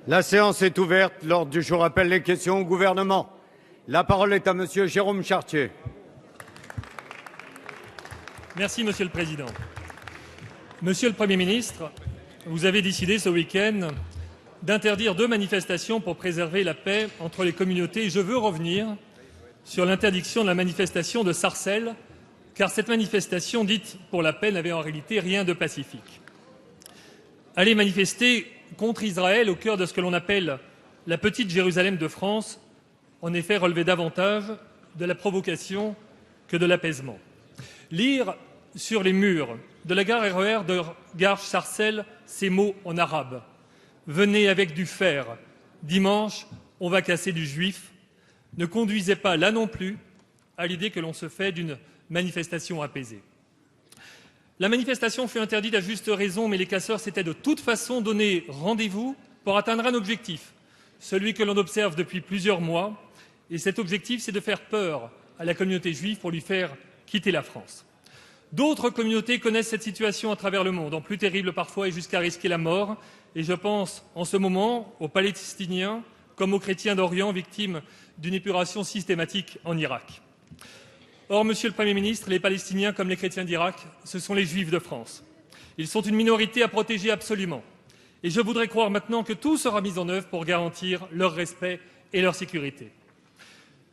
La séance est ouverte. L'ordre du jour appelle les questions au gouvernement. La parole est à Monsieur Jérôme Chartier. Merci, Monsieur le Président. Monsieur le Premier ministre, vous avez décidé ce week-end d'interdire 2 manifestations pour préserver la paix entre les communautés. Je veux revenir sur l'interdiction de la manifestation de Sarcelles, car cette manifestation dite pour la paix n'avait en réalité rien de pacifique. Aller manifester contre Israël au cœur de ce que l'on appelle la petite Jérusalem de France, en effet, relevait davantage de la provocation que de l'apaisement. Lire sur les murs de la gare RER de Garches-Sarcelles ces mots en arabe. « Venez avec du fer, dimanche, on va casser du juif », ne conduisait pas, là non plus, à l'idée que l'on se fait d'une manifestation apaisée. La manifestation fut interdite à juste raison, mais les casseurs s'étaient de toute façon donné rendez-vous pour atteindre un objectif, celui que l'on observe depuis plusieurs mois, et cet objectif, c'est de faire peur à la communauté juive pour lui faire quitter la France. D'autres communautés connaissent cette situation à travers le monde, en plus terrible parfois et jusqu'à risquer la mort, et je pense en ce moment aux Palestiniens comme aux chrétiens d'Orient victimes d'une épuration systématique en Irak. Or, Monsieur le Premier ministre, les Palestiniens comme les chrétiens d'Irak, ce sont les Juifs de France. Ils sont une minorité à protéger absolument. Et je voudrais croire maintenant que tout sera mis en œuvre pour garantir leur respect et leur sécurité.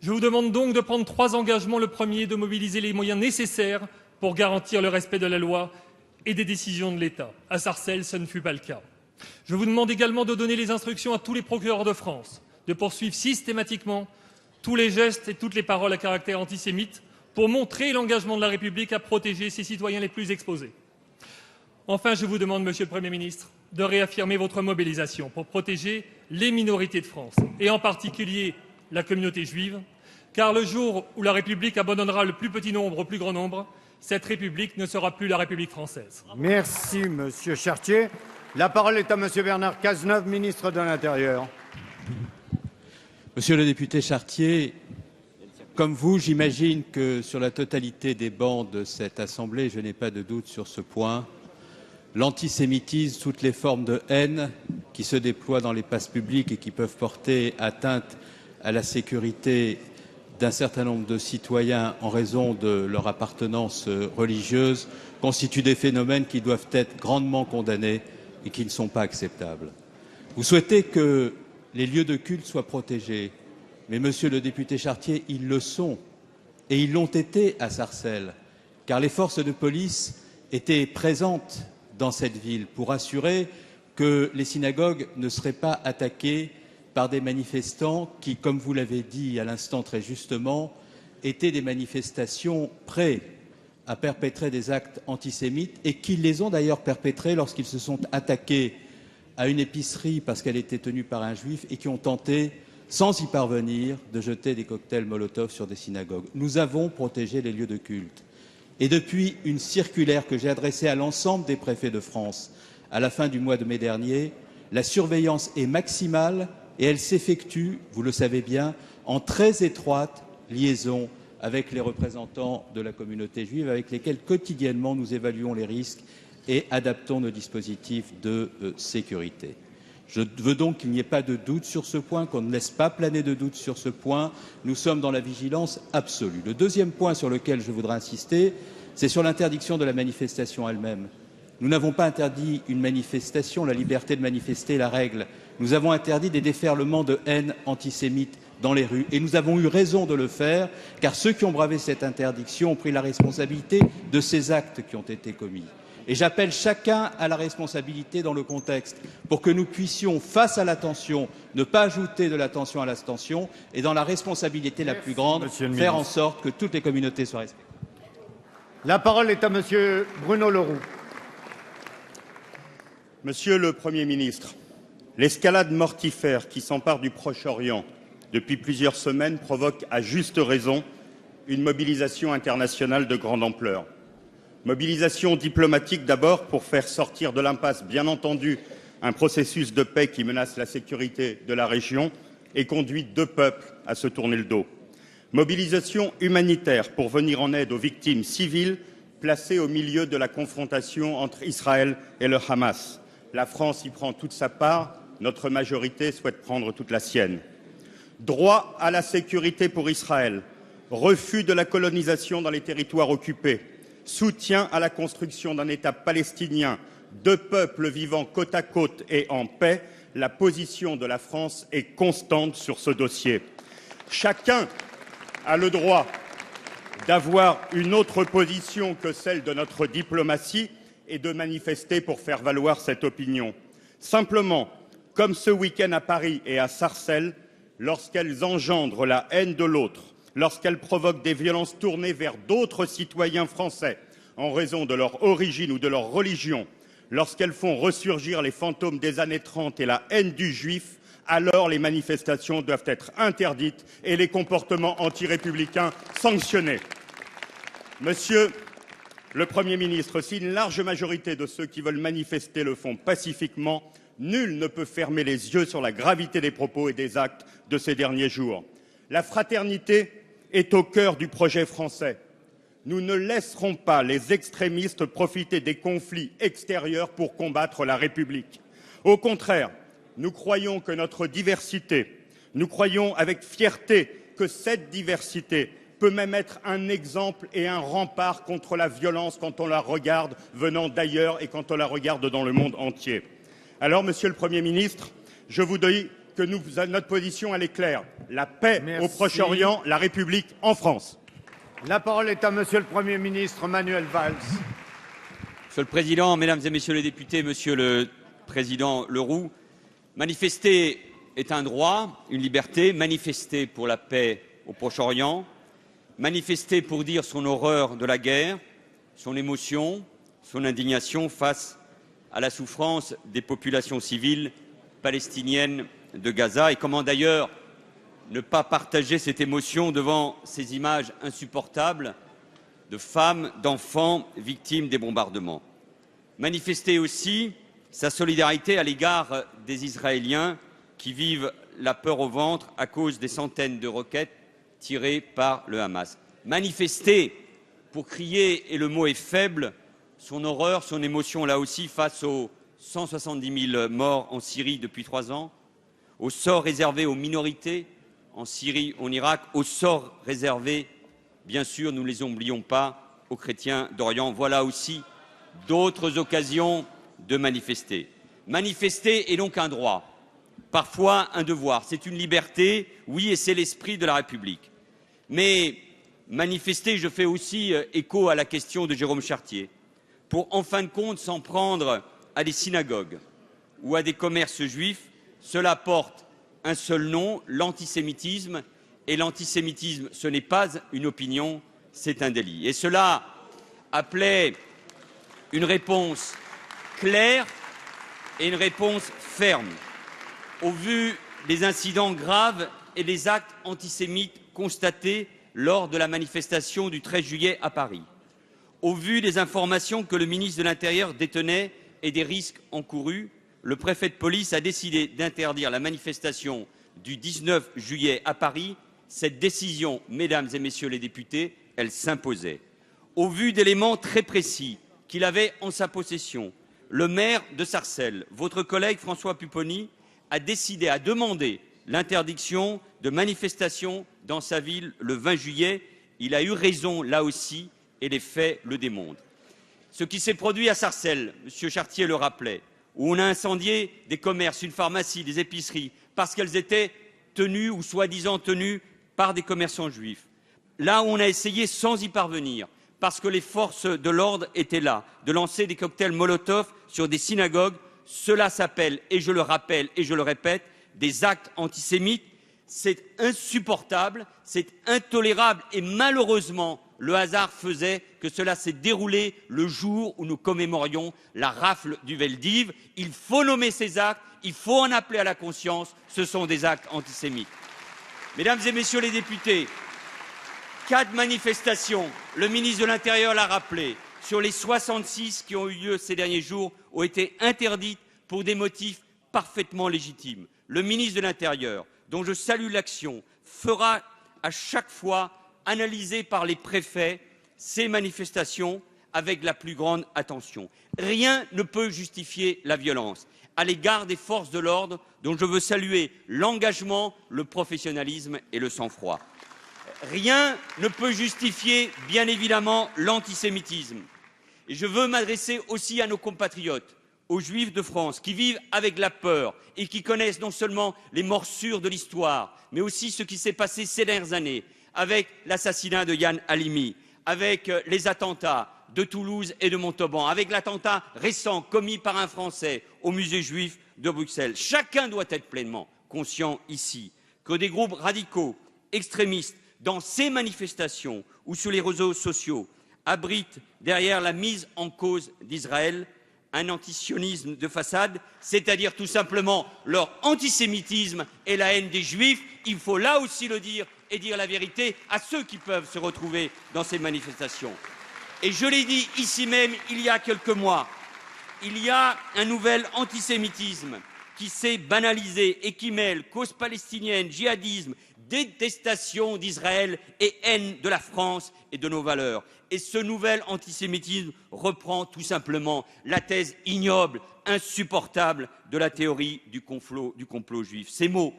Je vous demande donc de prendre 3 engagements. Le premier, de mobiliser les moyens nécessaires pour garantir le respect de la loi et des décisions de l'État. À Sarcelles, ce ne fut pas le cas. Je vous demande également de donner les instructions à tous les procureurs de France de poursuivre systématiquement tous les gestes et toutes les paroles à caractère antisémite pour montrer l'engagement de la République à protéger ses citoyens les plus exposés. Enfin, je vous demande, Monsieur le Premier ministre, de réaffirmer votre mobilisation pour protéger les minorités de France, et en particulier la communauté juive, car le jour où la République abandonnera le plus petit nombre au plus grand nombre, cette République ne sera plus la République française. Merci, Monsieur Chartier. La parole est à Monsieur Bernard Cazeneuve, ministre de l'Intérieur. Monsieur le député Chartier, comme vous, j'imagine que sur la totalité des bancs de cette Assemblée, je n'ai pas de doute sur ce point, l'antisémitisme, toutes les formes de haine qui se déploient dans l'espace public et qui peuvent porter atteinte à la sécurité d'un certain nombre de citoyens en raison de leur appartenance religieuse constituent des phénomènes qui doivent être grandement condamnés et qui ne sont pas acceptables. Vous souhaitez que les lieux de culte soient protégés, mais monsieur le député Chartier, ils le sont, et ils l'ont été à Sarcelles, car les forces de police étaient présentes dans cette ville pour assurer que les synagogues ne seraient pas attaquées par des manifestants qui, comme vous l'avez dit à l'instant très justement, étaient des manifestations prêtes à perpétrer des actes antisémites et qui les ont d'ailleurs perpétrés lorsqu'ils se sont attaqués à une épicerie parce qu'elle était tenue par un juif et qui ont tenté, sans y parvenir, de jeter des cocktails Molotov sur des synagogues. Nous avons protégé les lieux de culte. Et depuis une circulaire que j'ai adressée à l'ensemble des préfets de France à la fin du mois de mai dernier, la surveillance est maximale et elle s'effectue, vous le savez bien, en très étroite liaison avec les représentants de la communauté juive, avec lesquels quotidiennement nous évaluons les risques et adaptons nos dispositifs de sécurité. Je veux donc qu'il n'y ait pas de doute sur ce point, qu'on ne laisse pas planer de doute sur ce point. Nous sommes dans la vigilance absolue. Le deuxième point sur lequel je voudrais insister, c'est sur l'interdiction de la manifestation elle-même. Nous n'avons pas interdit une manifestation, la liberté de manifester est la règle. Nous avons interdit des déferlements de haine antisémite dans les rues. Et nous avons eu raison de le faire, car ceux qui ont bravé cette interdiction ont pris la responsabilité de ces actes qui ont été commis. Et j'appelle chacun à la responsabilité dans le contexte pour que nous puissions, face à la tension, ne pas ajouter de la tension à la tension et, dans la responsabilité la plus grande, faire en sorte que toutes les communautés soient respectées. La parole est à Monsieur Bruno Le Roux. Monsieur le Premier ministre, l'escalade mortifère qui s'empare du Proche-Orient depuis plusieurs semaines provoque à juste raison une mobilisation internationale de grande ampleur. Mobilisation diplomatique d'abord pour faire sortir de l'impasse, bien entendu, un processus de paix qui menace la sécurité de la région et conduit 2 peuples à se tourner le dos. Mobilisation humanitaire pour venir en aide aux victimes civiles placées au milieu de la confrontation entre Israël et le Hamas. La France y prend toute sa part notre majorité souhaite prendre toute la sienne. Droit à la sécurité pour Israël, refus de la colonisation dans les territoires occupés, soutien à la construction d'un État palestinien, deux peuples vivant côte à côte et en paix, la position de la France est constante sur ce dossier. Chacun a le droit d'avoir une autre position que celle de notre diplomatie et de manifester pour faire valoir cette opinion. Simplement, comme ce week-end à Paris et à Sarcelles, lorsqu'elles engendrent la haine de l'autre, lorsqu'elles provoquent des violences tournées vers d'autres citoyens français en raison de leur origine ou de leur religion, lorsqu'elles font ressurgir les fantômes des années 30 et la haine du juif, alors les manifestations doivent être interdites et les comportements antirépublicains sanctionnés. Monsieur le Premier ministre, si une large majorité de ceux qui veulent manifester le font pacifiquement, nul ne peut fermer les yeux sur la gravité des propos et des actes de ces derniers jours. La fraternité est au cœur du projet français. Nous ne laisserons pas les extrémistes profiter des conflits extérieurs pour combattre la République. Au contraire, nous croyons que notre diversité, nous croyons avec fierté que cette diversité peut même être un exemple et un rempart contre la violence quand on la regarde venant d'ailleurs et quand on la regarde dans le monde entier. Alors, Monsieur le Premier ministre, je vous dis que notre position elle est claire. La paix au Proche-Orient, la République en France. La parole est à Monsieur le Premier ministre Manuel Valls. Monsieur le Président, Mesdames et Messieurs les députés, Monsieur le Président Leroux, manifester est un droit, une liberté. Manifester pour la paix au Proche-Orient, manifester pour dire son horreur de la guerre, son émotion, son indignation face à la souffrance des populations civiles palestiniennes de Gaza. Et comment d'ailleurs ne pas partager cette émotion devant ces images insupportables de femmes, d'enfants victimes des bombardements. Manifester aussi sa solidarité à l'égard des Israéliens qui vivent la peur au ventre à cause des centaines de roquettes tirées par le Hamas. Manifester pour crier, et le mot est faible, son horreur, son émotion là aussi face aux 170 000 morts en Syrie depuis 3 ans, au sort réservé aux minorités en Syrie, en Irak, au sort réservé, bien sûr, nous ne les oublions pas, aux chrétiens d'Orient. Voilà aussi d'autres occasions de manifester. Manifester est donc un droit, parfois un devoir. C'est une liberté, oui, et c'est l'esprit de la République. Mais manifester, je fais aussi écho à la question de Jérôme Chartier, pour en fin de compte s'en prendre à des synagogues ou à des commerces juifs, cela porte un seul nom, l'antisémitisme, et l'antisémitisme, ce n'est pas une opinion, c'est un délit. Et cela appelait une réponse claire et une réponse ferme. Au vu des incidents graves et des actes antisémites constatés lors de la manifestation du 13 juillet à Paris, au vu des informations que le ministre de l'Intérieur détenait et des risques encourus, le préfet de police a décidé d'interdire la manifestation du 19 juillet à Paris. Cette décision, mesdames et messieurs les députés, elle s'imposait. Au vu d'éléments très précis qu'il avait en sa possession, le maire de Sarcelles, votre collègue François Pupponi, a décidé, a demandé l'interdiction de manifestations dans sa ville le 20 juillet. Il a eu raison là aussi et les faits le démontrent. Ce qui s'est produit à Sarcelles, M. Chartier le rappelait, où on a incendié des commerces, une pharmacie, des épiceries, parce qu'elles étaient tenues ou soi-disant tenues par des commerçants juifs. Là où on a essayé, sans y parvenir, parce que les forces de l'ordre étaient là, de lancer des cocktails Molotov sur des synagogues, cela s'appelle, et je le rappelle et je le répète, des actes antisémites. C'est insupportable, c'est intolérable et malheureusement, le hasard faisait que cela s'est déroulé le jour où nous commémorions la rafle du Veldiv. Il faut nommer ces actes, il faut en appeler à la conscience, ce sont des actes antisémites. Mesdames et Messieurs les députés, 4 manifestations, le ministre de l'Intérieur l'a rappelé, sur les 66 qui ont eu lieu ces derniers jours, ont été interdites pour des motifs parfaitement légitimes. Le ministre de l'Intérieur, dont je salue l'action, fera à chaque fois analyser par les préfets ces manifestations avec la plus grande attention. Rien ne peut justifier la violence à l'égard des forces de l'ordre, dont je veux saluer l'engagement, le professionnalisme et le sang-froid. Rien ne peut justifier, bien évidemment, l'antisémitisme. Et je veux m'adresser aussi à nos compatriotes, aux Juifs de France, qui vivent avec la peur et qui connaissent non seulement les morsures de l'histoire, mais aussi ce qui s'est passé ces dernières années, avec l'assassinat de Yann Halimi, avec les attentats de Toulouse et de Montauban, avec l'attentat récent commis par un Français au musée juif de Bruxelles. Chacun doit être pleinement conscient ici que des groupes radicaux, extrémistes, dans ces manifestations ou sur les réseaux sociaux, abritent derrière la mise en cause d'Israël un antisionisme de façade, c'est-à-dire tout simplement leur antisémitisme et la haine des Juifs. Il faut là aussi le dire et dire la vérité à ceux qui peuvent se retrouver dans ces manifestations. Et je l'ai dit ici même il y a quelques mois, il y a un nouvel antisémitisme qui s'est banalisé et qui mêle cause palestinienne, djihadisme, détestation d'Israël et haine de la France et de nos valeurs. Et ce nouvel antisémitisme reprend tout simplement la thèse ignoble, insupportable de la théorie du complot juif. Ces mots,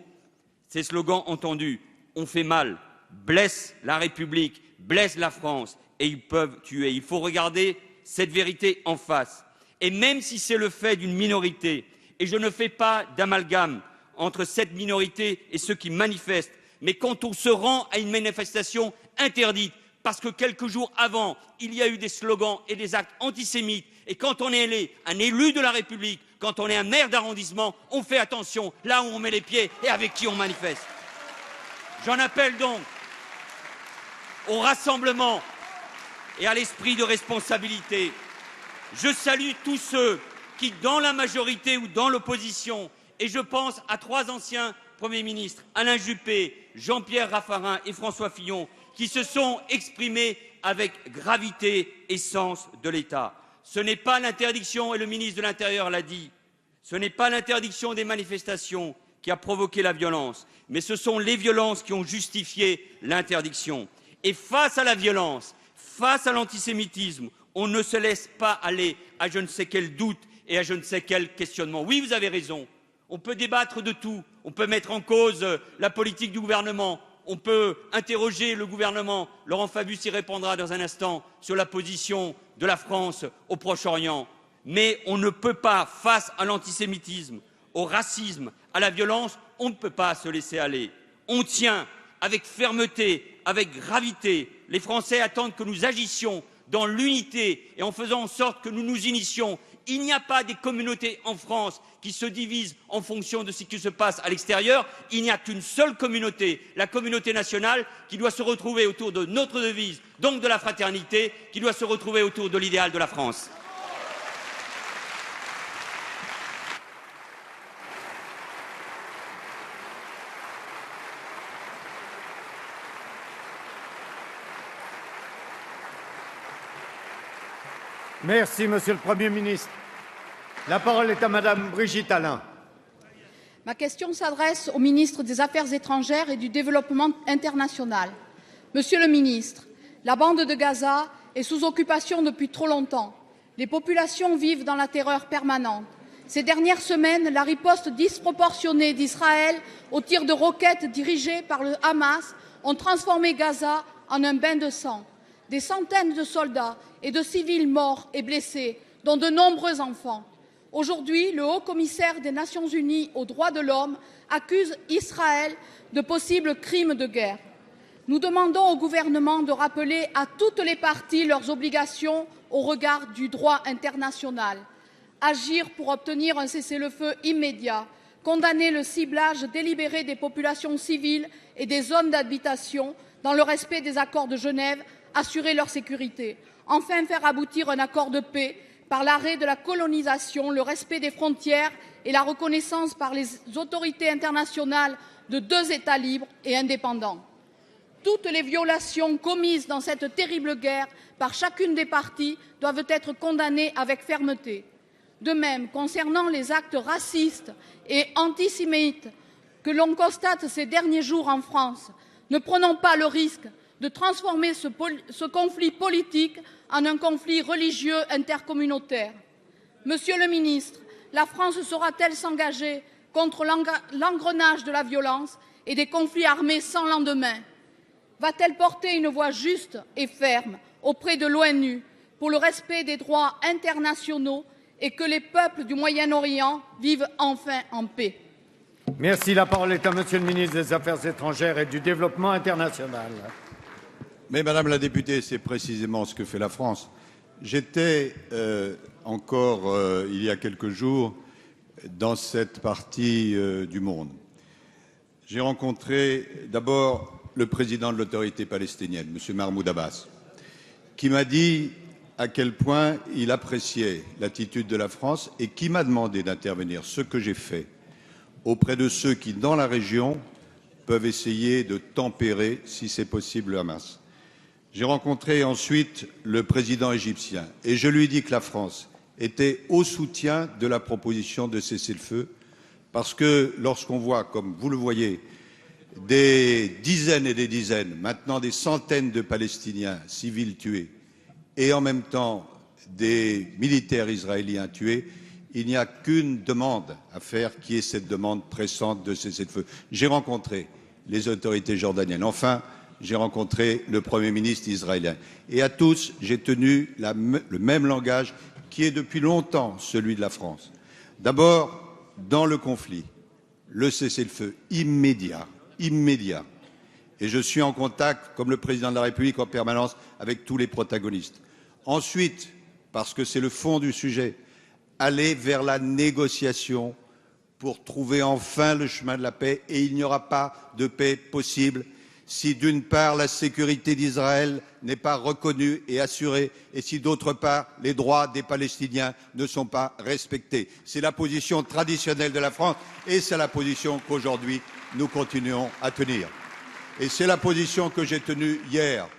ces slogans entendus ont fait mal, blessent la République, blessent la France et ils peuvent tuer. Il faut regarder cette vérité en face. Et même si c'est le fait d'une minorité, et je ne fais pas d'amalgame entre cette minorité et ceux qui manifestent, mais quand on se rend à une manifestation interdite, parce que quelques jours avant, il y a eu des slogans et des actes antisémites, et quand on est un élu de la République, quand on est un maire d'arrondissement, on fait attention là où on met les pieds et avec qui on manifeste. J'en appelle donc au rassemblement et à l'esprit de responsabilité. Je salue tous ceux qui, dans la majorité ou dans l'opposition, et je pense à 3 anciens Premiers ministres, Alain Juppé, Jean-Pierre Raffarin et François Fillon, qui se sont exprimés avec gravité et sens de l'État. Ce n'est pas l'interdiction, et le ministre de l'Intérieur l'a dit, ce n'est pas l'interdiction des manifestations qui a provoqué la violence, mais ce sont les violences qui ont justifié l'interdiction. Et face à la violence, face à l'antisémitisme, on ne se laisse pas aller à je ne sais quel doute et à je ne sais quel questionnement. Oui, vous avez raison, on peut débattre de tout, on peut mettre en cause la politique du gouvernement, on peut interroger le gouvernement, Laurent Fabius y répondra dans un instant, sur la position de la France au Proche-Orient. Mais on ne peut pas, face à l'antisémitisme, au racisme, à la violence, on ne peut pas se laisser aller. On tient avec fermeté, avec gravité. Les Français attendent que nous agissions dans l'unité et en faisant en sorte que nous nous initions. Il n'y a pas des communautés en France qui se divisent en fonction de ce qui se passe à l'extérieur. Il n'y a qu'une seule communauté, la communauté nationale, qui doit se retrouver autour de notre devise, donc de la fraternité, qui doit se retrouver autour de l'idéal de la France. Merci, Monsieur le Premier ministre. La parole est à Madame Brigitte Allain. Ma question s'adresse au ministre des Affaires étrangères et du Développement international. Monsieur le ministre, la bande de Gaza est sous occupation depuis trop longtemps. Les populations vivent dans la terreur permanente. Ces dernières semaines, la riposte disproportionnée d'Israël aux tirs de roquettes dirigés par le Hamas ont transformé Gaza en un bain de sang. Des centaines de soldats et de civils morts et blessés, dont de nombreux enfants. Aujourd'hui, le haut-commissaire des Nations unies aux droits de l'homme accuse Israël de possibles crimes de guerre. Nous demandons au gouvernement de rappeler à toutes les parties leurs obligations au regard du droit international. Agir pour obtenir un cessez-le-feu immédiat, condamner le ciblage délibéré des populations civiles et des zones d'habitation dans le respect des accords de Genève, assurer leur sécurité. Enfin, faire aboutir un accord de paix par l'arrêt de la colonisation, le respect des frontières et la reconnaissance par les autorités internationales de 2 États libres et indépendants. Toutes les violations commises dans cette terrible guerre par chacune des parties doivent être condamnées avec fermeté. De même, concernant les actes racistes et antisémites que l'on constate ces derniers jours en France, ne prenons pas le risque de transformer ce conflit politique en un conflit religieux intercommunautaire. Monsieur le ministre, la France saura-t-elle s'engager contre l'engrenage de la violence et des conflits armés sans lendemain? Va-t-elle porter une voix juste et ferme auprès de l'ONU pour le respect des droits internationaux et que les peuples du Moyen-Orient vivent enfin en paix? Merci. La parole est à Monsieur le ministre des Affaires étrangères et du Développement international. Mais Madame la députée, c'est précisément ce que fait la France. J'étais encore il y a quelques jours dans cette partie du monde. J'ai rencontré d'abord le président de l'autorité palestinienne, M. Mahmoud Abbas, qui m'a dit à quel point il appréciait l'attitude de la France et qui m'a demandé d'intervenir, ce que j'ai fait, auprès de ceux qui, dans la région, peuvent essayer de tempérer, si c'est possible, le Hamas. J'ai rencontré ensuite le président égyptien et je lui ai dit que la France était au soutien de la proposition de cessez-le-feu parce que lorsqu'on voit, comme vous le voyez, des dizaines et des dizaines, maintenant des centaines de Palestiniens civils tués et en même temps des militaires israéliens tués, il n'y a qu'une demande à faire qui est cette demande pressante de cessez-le-feu. J'ai rencontré les autorités jordaniennes. Enfin, j'ai rencontré le Premier ministre israélien. Et à tous, j'ai tenu le même langage qui est depuis longtemps celui de la France. D'abord, dans le conflit, le cessez-le-feu immédiat. Et je suis en contact, comme le président de la République, en permanence avec tous les protagonistes. Ensuite, parce que c'est le fond du sujet, aller vers la négociation pour trouver enfin le chemin de la paix. Et il n'y aura pas de paix possible si, d'une part, la sécurité d'Israël n'est pas reconnue et assurée, et si, d'autre part, les droits des Palestiniens ne sont pas respectés. C'est la position traditionnelle de la France et c'est la position qu'aujourd'hui nous continuons à tenir. Et c'est la position que j'ai tenue hier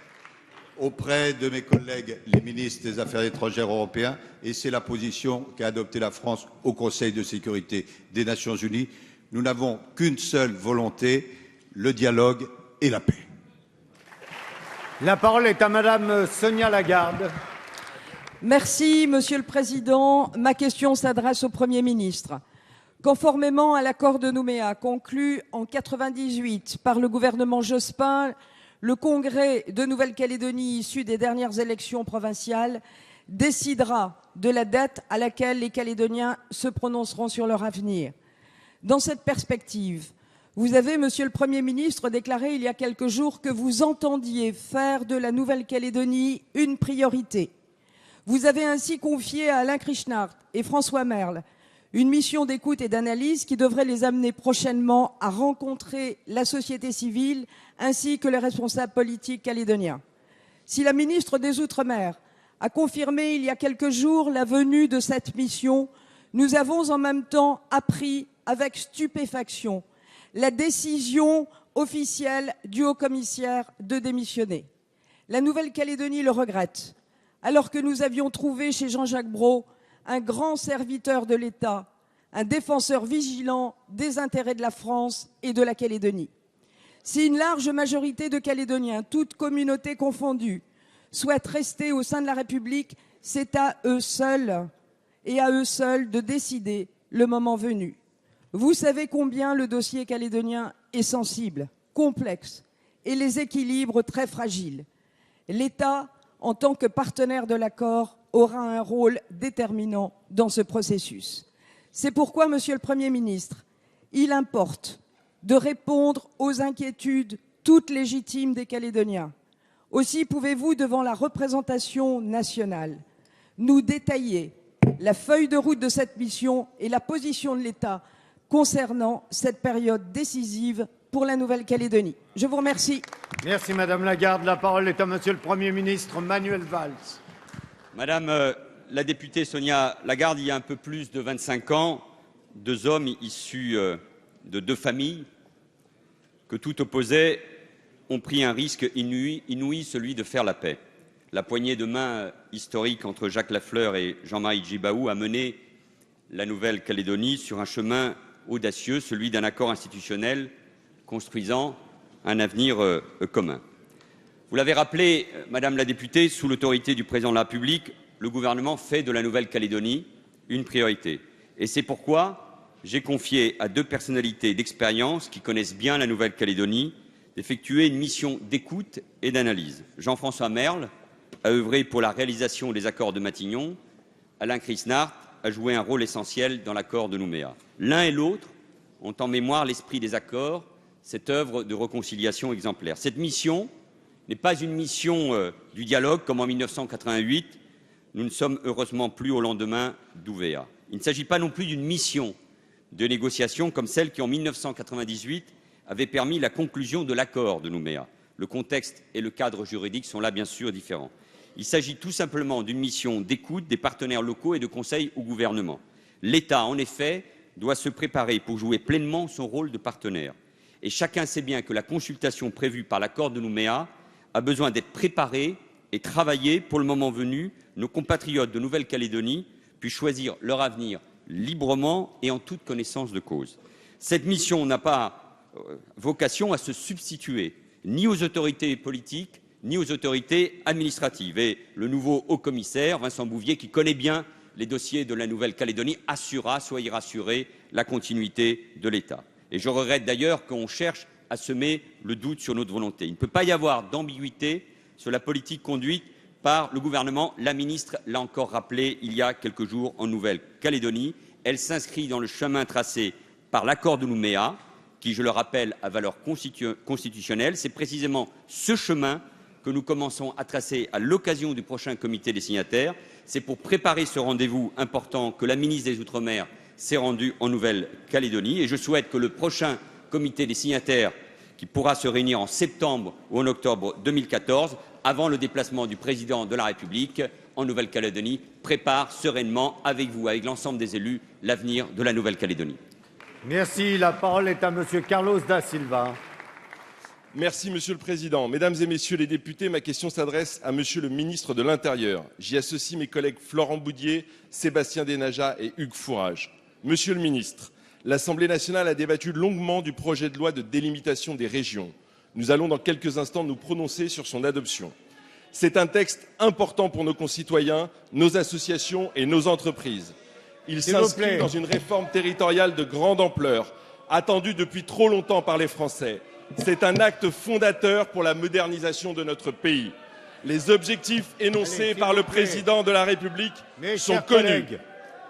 auprès de mes collègues, les ministres des Affaires étrangères européens, et c'est la position qu'a adoptée la France au Conseil de sécurité des Nations Unies. Nous n'avons qu'une seule volonté, le dialogue et la paix. La parole est à Madame Sonia Lagarde. Merci, Monsieur le Président. Ma question s'adresse au Premier ministre. Conformément à l'accord de Nouméa conclu en 1998 par le gouvernement Jospin, le Congrès de Nouvelle-Calédonie issu des dernières élections provinciales décidera de la date à laquelle les Calédoniens se prononceront sur leur avenir. Dans cette perspective, vous avez, Monsieur le Premier ministre, déclaré il y a quelques jours que vous entendiez faire de la Nouvelle-Calédonie une priorité. Vous avez ainsi confié à Alain Krichnart et François Merle une mission d'écoute et d'analyse qui devrait les amener prochainement à rencontrer la société civile ainsi que les responsables politiques calédoniens. Si la ministre des Outre-mer a confirmé il y a quelques jours la venue de cette mission, nous avons en même temps appris avec stupéfaction la décision officielle du haut-commissaire de démissionner. La Nouvelle-Calédonie le regrette, alors que nous avions trouvé chez Jean-Jacques Brault un grand serviteur de l'État, un défenseur vigilant des intérêts de la France et de la Calédonie. Si une large majorité de Calédoniens, toutes communautés confondues, souhaitent rester au sein de la République, c'est à eux seuls et à eux seuls de décider le moment venu. Vous savez combien le dossier calédonien est sensible, complexe et les équilibres très fragiles. L'État, en tant que partenaire de l'accord, aura un rôle déterminant dans ce processus. C'est pourquoi, Monsieur le Premier ministre, il importe de répondre aux inquiétudes toutes légitimes des Calédoniens. Aussi, pouvez-vous, devant la représentation nationale, nous détailler la feuille de route de cette mission et la position de l'État concernant cette période décisive pour la Nouvelle-Calédonie? Je vous remercie. Merci Madame Lagarde. La parole est à Monsieur le Premier ministre Manuel Valls. Madame la députée Sonia Lagarde, il y a un peu plus de 25 ans, deux hommes issus de deux familles que tout opposait ont pris un risque inouï, celui de faire la paix. La poignée de main historique entre Jacques Lafleur et Jean-Marie Djibaou a mené la Nouvelle-Calédonie sur un chemin audacieux, celui d'un accord institutionnel construisant un avenir commun. Vous l'avez rappelé, Madame la députée, sous l'autorité du Président de la République, le gouvernement fait de la Nouvelle-Calédonie une priorité. Et c'est pourquoi j'ai confié à 2 personnalités d'expérience qui connaissent bien la Nouvelle-Calédonie d'effectuer une mission d'écoute et d'analyse. Jean-François Merle a œuvré pour la réalisation des accords de Matignon. Alain Chrisnart a joué un rôle essentiel dans l'accord de Nouméa. L'un et l'autre ont en mémoire l'esprit des accords, cette œuvre de réconciliation exemplaire. Cette mission n'est pas une mission du dialogue comme en 1988. Nous ne sommes heureusement plus au lendemain d'Ouvéa. Il ne s'agit pas non plus d'une mission de négociation comme celle qui, en 1998, avait permis la conclusion de l'accord de Nouméa. Le contexte et le cadre juridique sont là bien sûr différents. Il s'agit tout simplement d'une mission d'écoute des partenaires locaux et de conseil au gouvernement. L'État, en effet, doit se préparer pour jouer pleinement son rôle de partenaire. Et chacun sait bien que la consultation prévue par l'accord de Nouméa a besoin d'être préparée et travaillée pour le moment venu. Nos compatriotes de Nouvelle-Calédonie puissent choisir leur avenir librement et en toute connaissance de cause. Cette mission n'a pas vocation à se substituer ni aux autorités politiques, ni aux autorités administratives. Et le nouveau haut-commissaire, Vincent Bouvier, qui connaît bien les dossiers de la Nouvelle-Calédonie, assurera, soyez rassurés, la continuité de l'État. Et je regrette d'ailleurs qu'on cherche à semer le doute sur notre volonté. Il ne peut pas y avoir d'ambiguïté sur la politique conduite par le gouvernement. La ministre l'a encore rappelé il y a quelques jours en Nouvelle-Calédonie. Elle s'inscrit dans le chemin tracé par l'accord de Nouméa, qui, je le rappelle, a valeur constitutionnelle. C'est précisément ce chemin que nous commençons à tracer à l'occasion du prochain comité des signataires. C'est pour préparer ce rendez-vous important que la ministre des Outre-mer s'est rendue en Nouvelle-Calédonie. Et je souhaite que le prochain comité des signataires, qui pourra se réunir en septembre ou en octobre 2014, avant le déplacement du Président de la République en Nouvelle-Calédonie, prépare sereinement, avec vous, avec l'ensemble des élus, l'avenir de la Nouvelle-Calédonie. Merci. La parole est à Monsieur Carlos da Silva. Merci, Monsieur le Président. Mesdames et Messieurs les députés, ma question s'adresse à Monsieur le ministre de l'Intérieur. J'y associe mes collègues Florent Boudier, Sébastien Denaja et Hugues Fourage. Monsieur le ministre, l'Assemblée nationale a débattu longuement du projet de loi de délimitation des régions. Nous allons dans quelques instants nous prononcer sur son adoption. C'est un texte important pour nos concitoyens, nos associations et nos entreprises. Il s'inscrit dans une réforme territoriale de grande ampleur, attendue depuis trop longtemps par les Français. C'est un acte fondateur pour la modernisation de notre pays. Les objectifs énoncés par le Président de la République sont connus.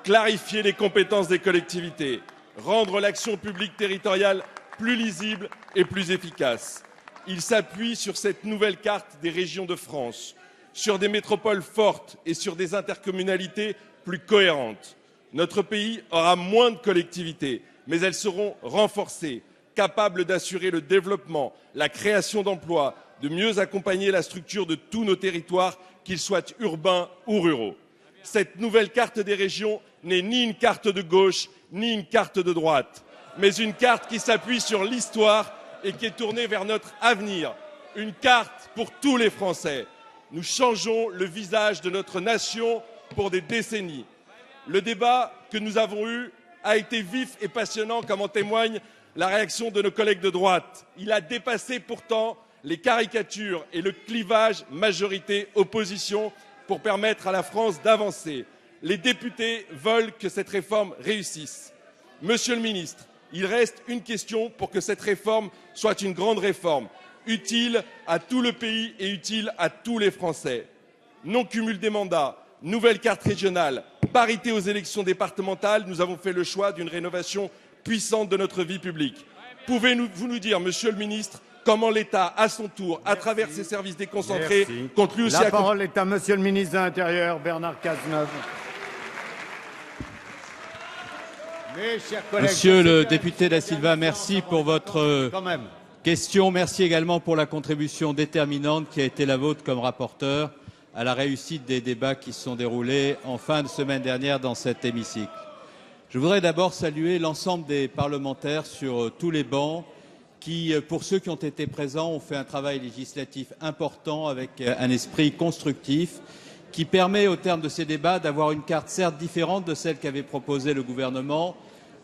Clarifier les compétences des collectivités, rendre l'action publique territoriale plus lisible et plus efficace. Il s'appuie sur cette nouvelle carte des régions de France, sur des métropoles fortes et sur des intercommunalités plus cohérentes. Notre pays aura moins de collectivités, mais elles seront renforcées, capables d'assurer le développement, la création d'emplois, de mieux accompagner la structure de tous nos territoires, qu'ils soient urbains ou ruraux. Cette nouvelle carte des régions n'est ni une carte de gauche, ni une carte de droite, mais une carte qui s'appuie sur l'histoire et qui est tournée vers notre avenir. Une carte pour tous les Français. Nous changeons le visage de notre nation pour des décennies. Le débat que nous avons eu a été vif et passionnant, comme en témoigne la réaction de nos collègues de droite. Il a dépassé pourtant les caricatures et le clivage majorité-opposition pour permettre à la France d'avancer. Les députés veulent que cette réforme réussisse. Monsieur le ministre, il reste une question pour que cette réforme soit une grande réforme, utile à tout le pays et utile à tous les Français. Non-cumul des mandats, nouvelle carte régionale, parité aux élections départementales, nous avons fait le choix d'une rénovation puissante de notre vie publique. Pouvez-vous nous dire, Monsieur le ministre, comment l'État, à son tour, à travers ses services déconcentrés, compte lui aussi... La parole est à Monsieur le ministre de l'Intérieur, Bernard Cazeneuve. Monsieur le député da Silva, merci pour votre question. Merci également pour la contribution déterminante qui a été la vôtre comme rapporteur à la réussite des débats qui se sont déroulés en fin de semaine dernière dans cet hémicycle. Je voudrais d'abord saluer l'ensemble des parlementaires sur tous les bancs qui, pour ceux qui ont été présents, ont fait un travail législatif important avec un esprit constructif qui permet, au terme de ces débats, d'avoir une carte certes différente de celle qu'avait proposée le gouvernement,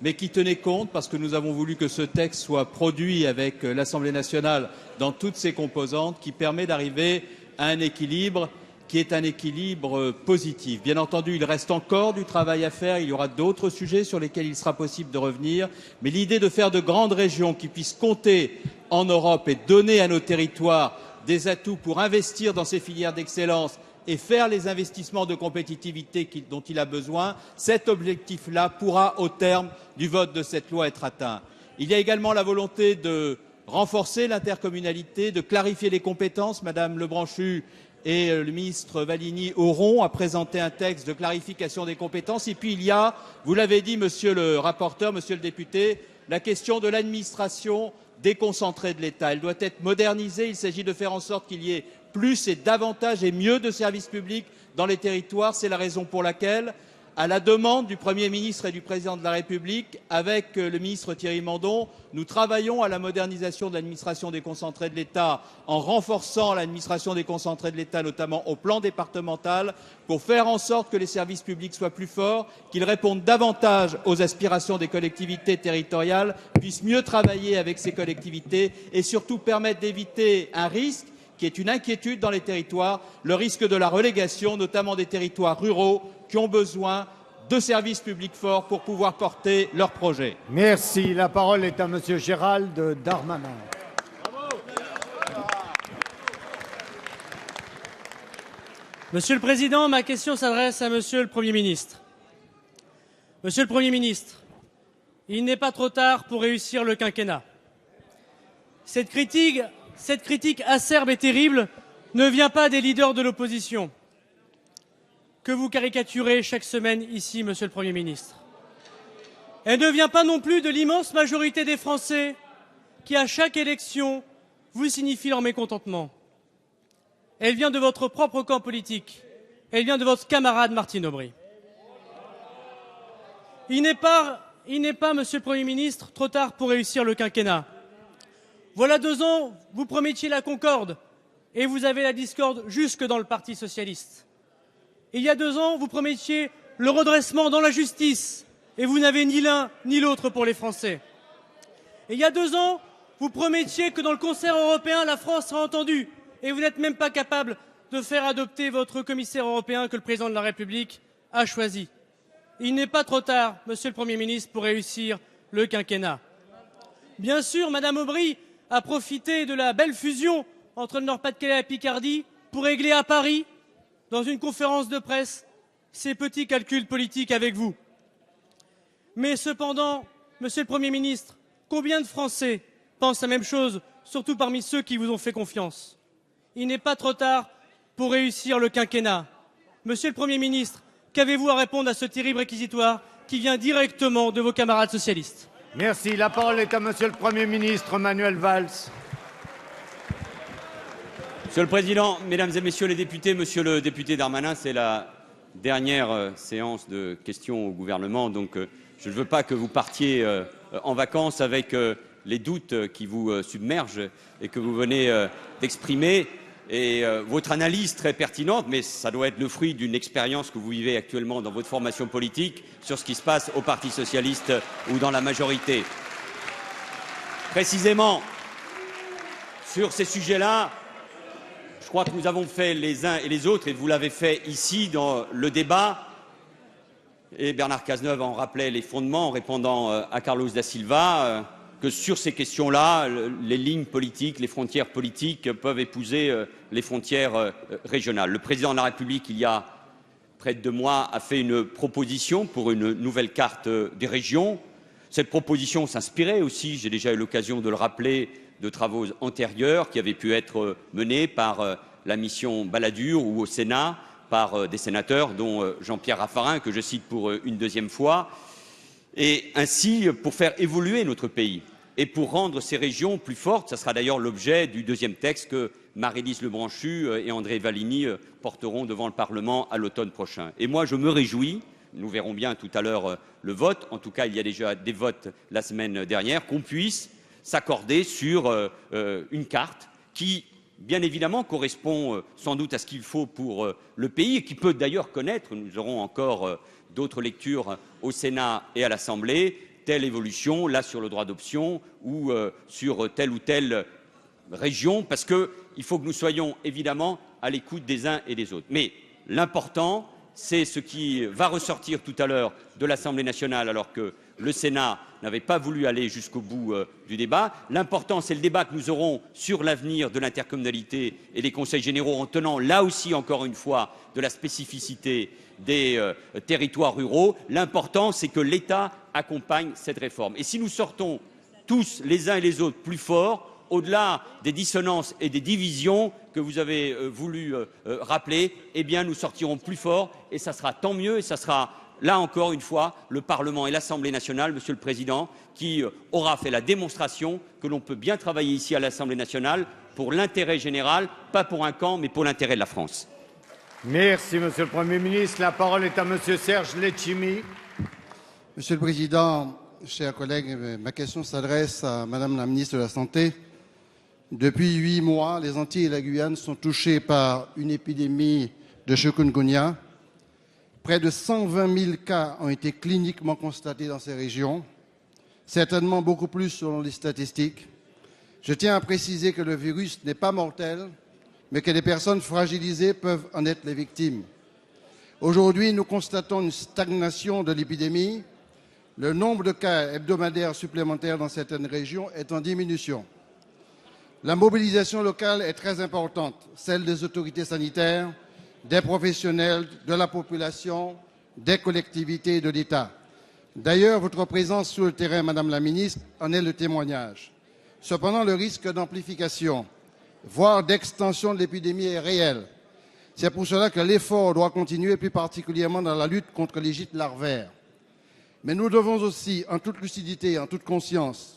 mais qui tenait compte, parce que nous avons voulu que ce texte soit produit avec l'Assemblée nationale dans toutes ses composantes, qui permet d'arriver à un équilibre qui est un équilibre positif. Bien entendu, il reste encore du travail à faire, il y aura d'autres sujets sur lesquels il sera possible de revenir, mais l'idée de faire de grandes régions qui puissent compter en Europe et donner à nos territoires des atouts pour investir dans ces filières d'excellence et faire les investissements de compétitivité dont il a besoin, cet objectif-là pourra, au terme du vote de cette loi, être atteint. Il y a également la volonté de renforcer l'intercommunalité, de clarifier les compétences. Madame Lebranchu et le ministre Valigny auront à présenter un texte de clarification des compétences. Et puis il y a, vous l'avez dit, monsieur le rapporteur, monsieur le député, la question de l'administration déconcentrée de l'État. Elle doit être modernisée. Il s'agit de faire en sorte qu'il y ait plus et davantage et mieux de services publics dans les territoires. C'est la raison pour laquelle, à la demande du Premier ministre et du Président de la République, avec le ministre Thierry Mandon, nous travaillons à la modernisation de l'administration déconcentrée de l'État en renforçant l'administration déconcentrée de l'État, notamment au plan départemental, pour faire en sorte que les services publics soient plus forts, qu'ils répondent davantage aux aspirations des collectivités territoriales, puissent mieux travailler avec ces collectivités et surtout permettre d'éviter un risque qui est une inquiétude dans les territoires, le risque de la relégation, notamment des territoires ruraux qui ont besoin de services publics forts pour pouvoir porter leurs projets. Merci. La parole est à monsieur Gérald Darmanin. Monsieur le Président, ma question s'adresse à Monsieur le Premier ministre. Monsieur le Premier ministre, il n'est pas trop tard pour réussir le quinquennat. Cette critique acerbe et terrible ne vient pas des leaders de l'opposition, que vous caricaturez chaque semaine ici, Monsieur le Premier ministre. Elle ne vient pas non plus de l'immense majorité des Français qui, à chaque élection, vous signifient leur mécontentement. Elle vient de votre propre camp politique. Elle vient de votre camarade Martine Aubry. Il n'est pas, Monsieur le Premier ministre, trop tard pour réussir le quinquennat. Voilà 2 ans, vous promettiez la concorde et vous avez la discorde jusque dans le Parti socialiste. Il y a 2 ans, vous promettiez le redressement dans la justice et vous n'avez ni l'un ni l'autre pour les Français. Et il y a 2 ans, vous promettiez que dans le concert européen, la France sera entendue et vous n'êtes même pas capable de faire adopter votre commissaire européen que le président de la République a choisi. Il n'est pas trop tard, Monsieur le Premier ministre, pour réussir le quinquennat. Bien sûr, Madame Aubry a profité de la belle fusion entre le Nord-Pas-de-Calais et la Picardie pour régler à Paris, dans une conférence de presse, ses petits calculs politiques avec vous. Mais cependant, Monsieur le Premier ministre, combien de Français pensent la même chose, surtout parmi ceux qui vous ont fait confiance? Il n'est pas trop tard pour réussir le quinquennat. Monsieur le Premier ministre, qu'avez-vous à répondre à ce terrible réquisitoire qui vient directement de vos camarades socialistes? Merci. La parole est à monsieur le Premier ministre Manuel Valls. Monsieur le Président, Mesdames et Messieurs les députés, Monsieur le député Darmanin, c'est la dernière séance de questions au gouvernement, donc je ne veux pas que vous partiez en vacances avec les doutes qui vous submergent et que vous venez d'exprimer. Et votre analyse très pertinente, mais ça doit être le fruit d'une expérience que vous vivez actuellement dans votre formation politique sur ce qui se passe au Parti socialiste ou dans la majorité. Précisément, sur ces sujets-là, je crois que nous avons fait les uns et les autres, et vous l'avez fait ici dans le débat, et Bernard Cazeneuve en rappelait les fondements en répondant à Carlos da Silva, que sur ces questions-là, les lignes politiques, les frontières politiques peuvent épouser les frontières régionales. Le président de la République, il y a près de 2 mois, a fait une proposition pour une nouvelle carte des régions. Cette proposition s'inspirait aussi, j'ai déjà eu l'occasion de le rappeler, de travaux antérieurs qui avaient pu être menés par la mission Balladur ou au Sénat par des sénateurs, dont Jean-Pierre Raffarin, que je cite pour une 2e fois. Et ainsi, pour faire évoluer notre pays et pour rendre ces régions plus fortes, ce sera d'ailleurs l'objet du 2e texte que Marie-Lise Lebranchu et André Valigny porteront devant le Parlement à l'automne prochain. Et moi, je me réjouis, nous verrons bien tout à l'heure le vote, en tout cas il y a déjà des votes la semaine dernière, qu'on puisse s'accorder sur une carte qui, bien évidemment, correspond sans doute à ce qu'il faut pour le pays et qui peut d'ailleurs connaître, nous aurons encore d'autres lectures au Sénat et à l'Assemblée, telle évolution, là sur le droit d'option ou sur telle ou telle région, parce qu'il faut que nous soyons évidemment à l'écoute des uns et des autres. Mais l'important, c'est ce qui va ressortir tout à l'heure de l'Assemblée nationale, alors que le Sénat n'avait pas voulu aller jusqu'au bout du débat. L'important, c'est le débat que nous aurons sur l'avenir de l'intercommunalité et des conseils généraux, en tenant là aussi, encore une fois, de la spécificité des territoires ruraux. L'important, c'est que l'État accompagne cette réforme. Et si nous sortons tous, les uns et les autres, plus forts, au-delà des dissonances et des divisions que vous avez voulu rappeler, eh bien, nous sortirons plus forts et ça sera tant mieux et ça sera, là encore une fois, le Parlement et l'Assemblée nationale, Monsieur le Président, qui aura fait la démonstration que l'on peut bien travailler ici à l'Assemblée nationale pour l'intérêt général, pas pour un camp, mais pour l'intérêt de la France. Merci, Monsieur le Premier ministre. La parole est à Monsieur Serge Letchimy. Monsieur le Président, chers collègues, ma question s'adresse à Madame la ministre de la Santé. Depuis 8 mois, les Antilles et la Guyane sont touchées par une épidémie de chikungunya. Près de 120 000 cas ont été cliniquement constatés dans ces régions, certainement beaucoup plus selon les statistiques. Je tiens à préciser que le virus n'est pas mortel, mais que des personnes fragilisées peuvent en être les victimes. Aujourd'hui, nous constatons une stagnation de l'épidémie. Le nombre de cas hebdomadaires supplémentaires dans certaines régions est en diminution. La mobilisation locale est très importante, celle des autorités sanitaires, des professionnels, de la population, des collectivités et de l'État. D'ailleurs, votre présence sur le terrain, Madame la ministre, en est le témoignage. Cependant, le risque d'amplification, voire d'extension de l'épidémie est réel. C'est pour cela que l'effort doit continuer, plus particulièrement dans la lutte contre les gîtes larvaires. Mais nous devons aussi, en toute lucidité, en toute conscience,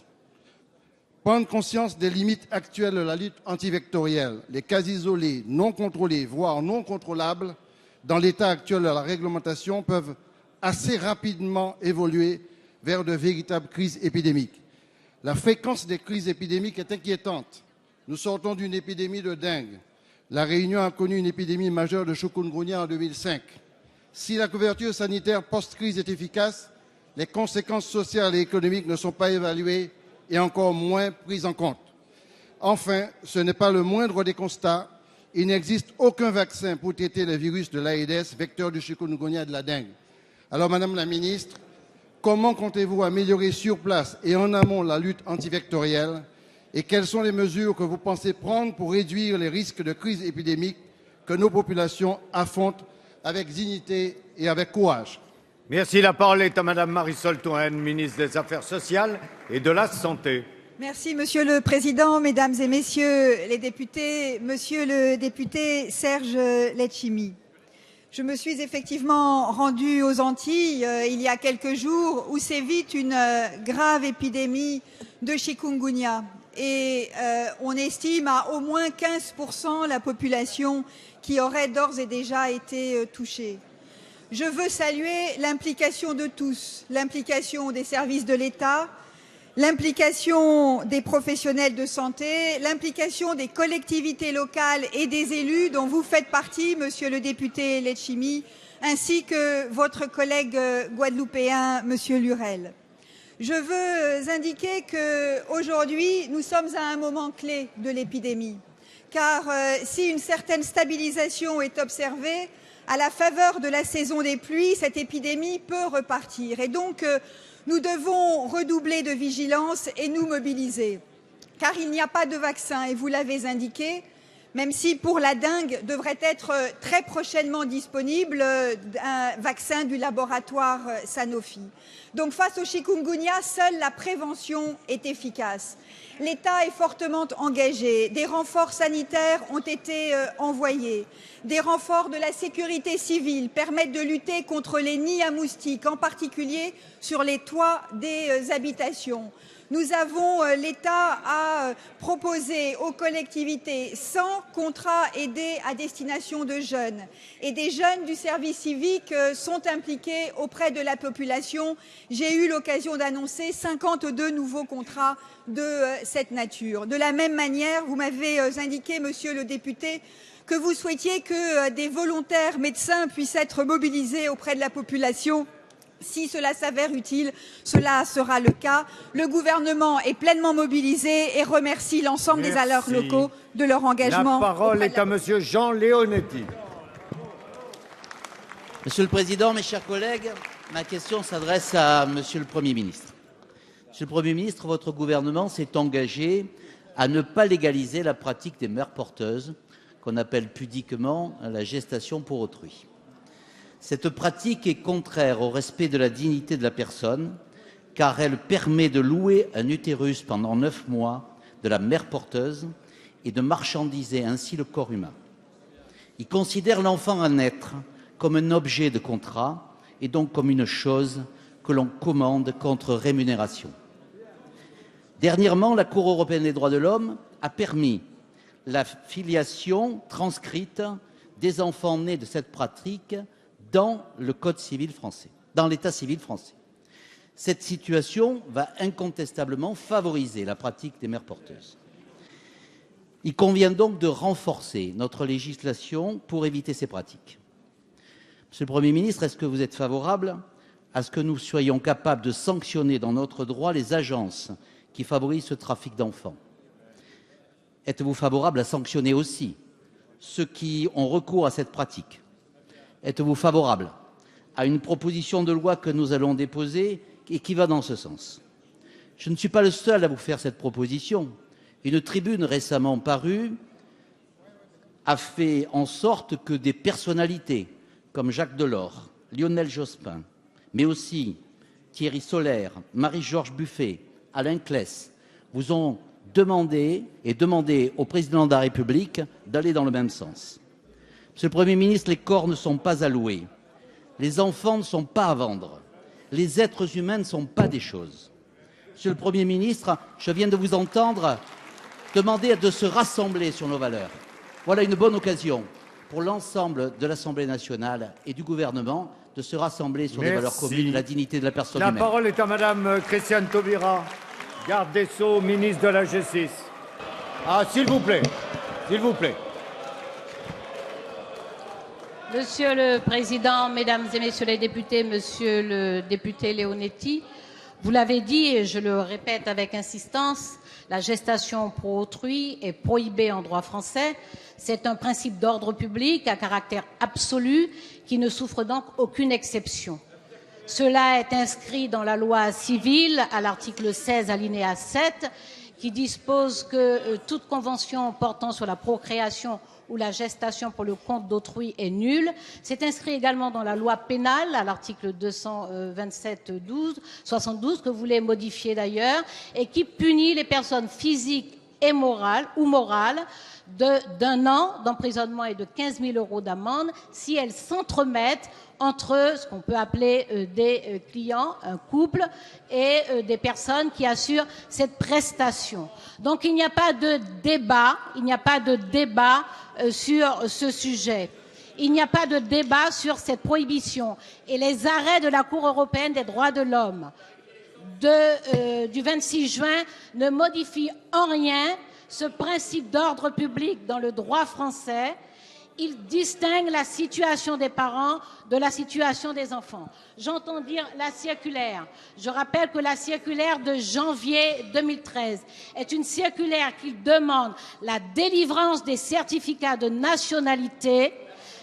prendre conscience des limites actuelles de la lutte antivectorielle. Les cas isolés, non contrôlés, voire non contrôlables, dans l'état actuel de la réglementation, peuvent assez rapidement évoluer vers de véritables crises épidémiques. La fréquence des crises épidémiques est inquiétante. Nous sortons d'une épidémie de dengue. La Réunion a connu une épidémie majeure de chikungunya en 2005. Si la couverture sanitaire post-crise est efficace, les conséquences sociales et économiques ne sont pas évaluées et encore moins prises en compte. Enfin, ce n'est pas le moindre des constats. Il n'existe aucun vaccin pour traiter le virus de l'Aïdes, vecteur du chikungunya et de la dengue. Alors, Madame la Ministre, comment comptez-vous améliorer sur place et en amont la lutte antivectorielle? Et quelles sont les mesures que vous pensez prendre pour réduire les risques de crise épidémique que nos populations affrontent avec dignité et avec courage? Merci. La parole est à Madame Marisol Touraine, ministre des Affaires sociales et de la Santé. Merci, Monsieur le Président, Mesdames et Messieurs les députés, Monsieur le député Serge Letchimy. Je me suis effectivement rendue aux Antilles il y a quelques jours où sévit une grave épidémie de chikungunya. Et on estime à au moins 15% la population qui aurait d'ores et déjà été touchée. Je veux saluer l'implication de tous, l'implication des services de l'État, l'implication des professionnels de santé, l'implication des collectivités locales et des élus dont vous faites partie, Monsieur le député Letchimy, ainsi que votre collègue guadeloupéen, Monsieur Lurel. Je veux indiquer qu'aujourd'hui, nous sommes à un moment clé de l'épidémie, car si une certaine stabilisation est observée, à la faveur de la saison des pluies, cette épidémie peut repartir. Et donc, nous devons redoubler de vigilance et nous mobiliser, car il n'y a pas de vaccin, et vous l'avez indiqué, même si pour la dengue devrait être très prochainement disponible un vaccin du laboratoire Sanofi. Donc face au chikungunya, seule la prévention est efficace. L'État est fortement engagé, des renforts sanitaires ont été envoyés, des renforts de la sécurité civile permettent de lutter contre les nids à moustiques, en particulier sur les toits des habitations. L'État a proposé aux collectivités 100 contrats aidés à destination de jeunes. Et des jeunes du service civique sont impliqués auprès de la population. J'ai eu l'occasion d'annoncer 52 nouveaux contrats de cette nature. De la même manière, vous m'avez indiqué, Monsieur le député, que vous souhaitiez que des volontaires médecins puissent être mobilisés auprès de la population Si cela s'avère utile, cela sera le cas. Le gouvernement est pleinement mobilisé et remercie l'ensemble des acteurs locaux de leur engagement. La parole est à monsieur Jean Leonetti. Monsieur le Président, mes chers collègues, ma question s'adresse à Monsieur le Premier ministre. Monsieur le Premier ministre, votre gouvernement s'est engagé à ne pas légaliser la pratique des mères porteuses, qu'on appelle pudiquement la gestation pour autrui. Cette pratique est contraire au respect de la dignité de la personne, car elle permet de louer un utérus pendant 9 mois de la mère porteuse et de marchandiser ainsi le corps humain. Il considère l'enfant à naître comme un objet de contrat et donc comme une chose que l'on commande contre rémunération. Dernièrement, la Cour européenne des droits de l'homme a permis la filiation transcrite des enfants nés de cette pratique dans le Code civil français, dans l'État civil français. Cette situation va incontestablement favoriser la pratique des mères porteuses. Il convient donc de renforcer notre législation pour éviter ces pratiques. Monsieur le Premier ministre, est-ce que vous êtes favorable à ce que nous soyons capables de sanctionner dans notre droit les agences qui favorisent ce trafic d'enfants? Êtes-vous favorable à sanctionner aussi ceux qui ont recours à cette pratique? Êtes-vous favorable à une proposition de loi que nous allons déposer et qui va dans ce sens? Je ne suis pas le seul à vous faire cette proposition. Une tribune récemment parue a fait en sorte que des personnalités comme Jacques Delors, Lionel Jospin, mais aussi Thierry Solère, Marie-Georges Buffet, Alain Claes, vous ont demandé au président de la République d'aller dans le même sens. Monsieur le Premier ministre, les corps ne sont pas à louer, les enfants ne sont pas à vendre, les êtres humains ne sont pas des choses. Monsieur le Premier ministre, je viens de vous entendre demander de se rassembler sur nos valeurs. Voilà une bonne occasion pour l'ensemble de l'Assemblée nationale et du gouvernement de se rassembler sur des valeurs communes, la dignité de la personne humaine. La parole est à madame Christiane Taubira, garde des Sceaux, ministre de la Justice. Ah, s'il vous plaît, s'il vous plaît. Monsieur le Président, Mesdames et Messieurs les députés, Monsieur le député Leonetti, vous l'avez dit et je le répète avec insistance, la gestation pour autrui est prohibée en droit français. C'est un principe d'ordre public à caractère absolu qui ne souffre donc aucune exception. Cela est inscrit dans la loi civile à l'article 16 alinéa 7 qui dispose que toute convention portant sur la procréation ou la gestation pour le compte d'autrui est nulle. C'est inscrit également dans la loi pénale à l'article 227-72 que vous voulez modifier d'ailleurs et qui punit les personnes physiques et morales d'1 an d'emprisonnement et de 15 000 € d'amende si elles s'entremettent entre ce qu'on peut appeler des clients, un couple, et des personnes qui assurent cette prestation. Donc il n'y a pas de débat, sur ce sujet. Il n'y a pas de débat sur cette prohibition. Et les arrêts de la Cour européenne des droits de l'homme du 26 juin ne modifient en rien ce principe d'ordre public dans le droit français. Il distingue la situation des parents de la situation des enfants. J'entends dire la circulaire. Je rappelle que la circulaire de janvier 2013 est une circulaire qui demande la délivrance des certificats de nationalité,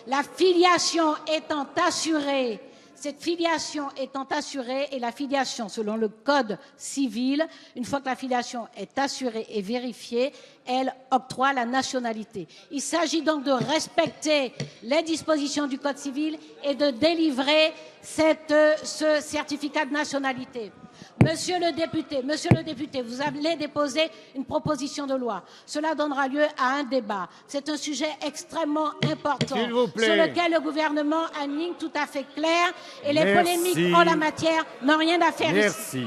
la filiation étant assurée. Cette filiation étant assurée et la filiation selon le Code civil, une fois que la filiation est assurée et vérifiée, elle octroie la nationalité. Il s'agit donc de respecter les dispositions du Code civil et de délivrer ce certificat de nationalité. Monsieur le député, vous allez déposer une proposition de loi. Cela donnera lieu à un débat. C'est un sujet extrêmement important sur lequel le gouvernement a une ligne tout à fait claire et les polémiques en la matière n'ont rien à faire ici. Merci.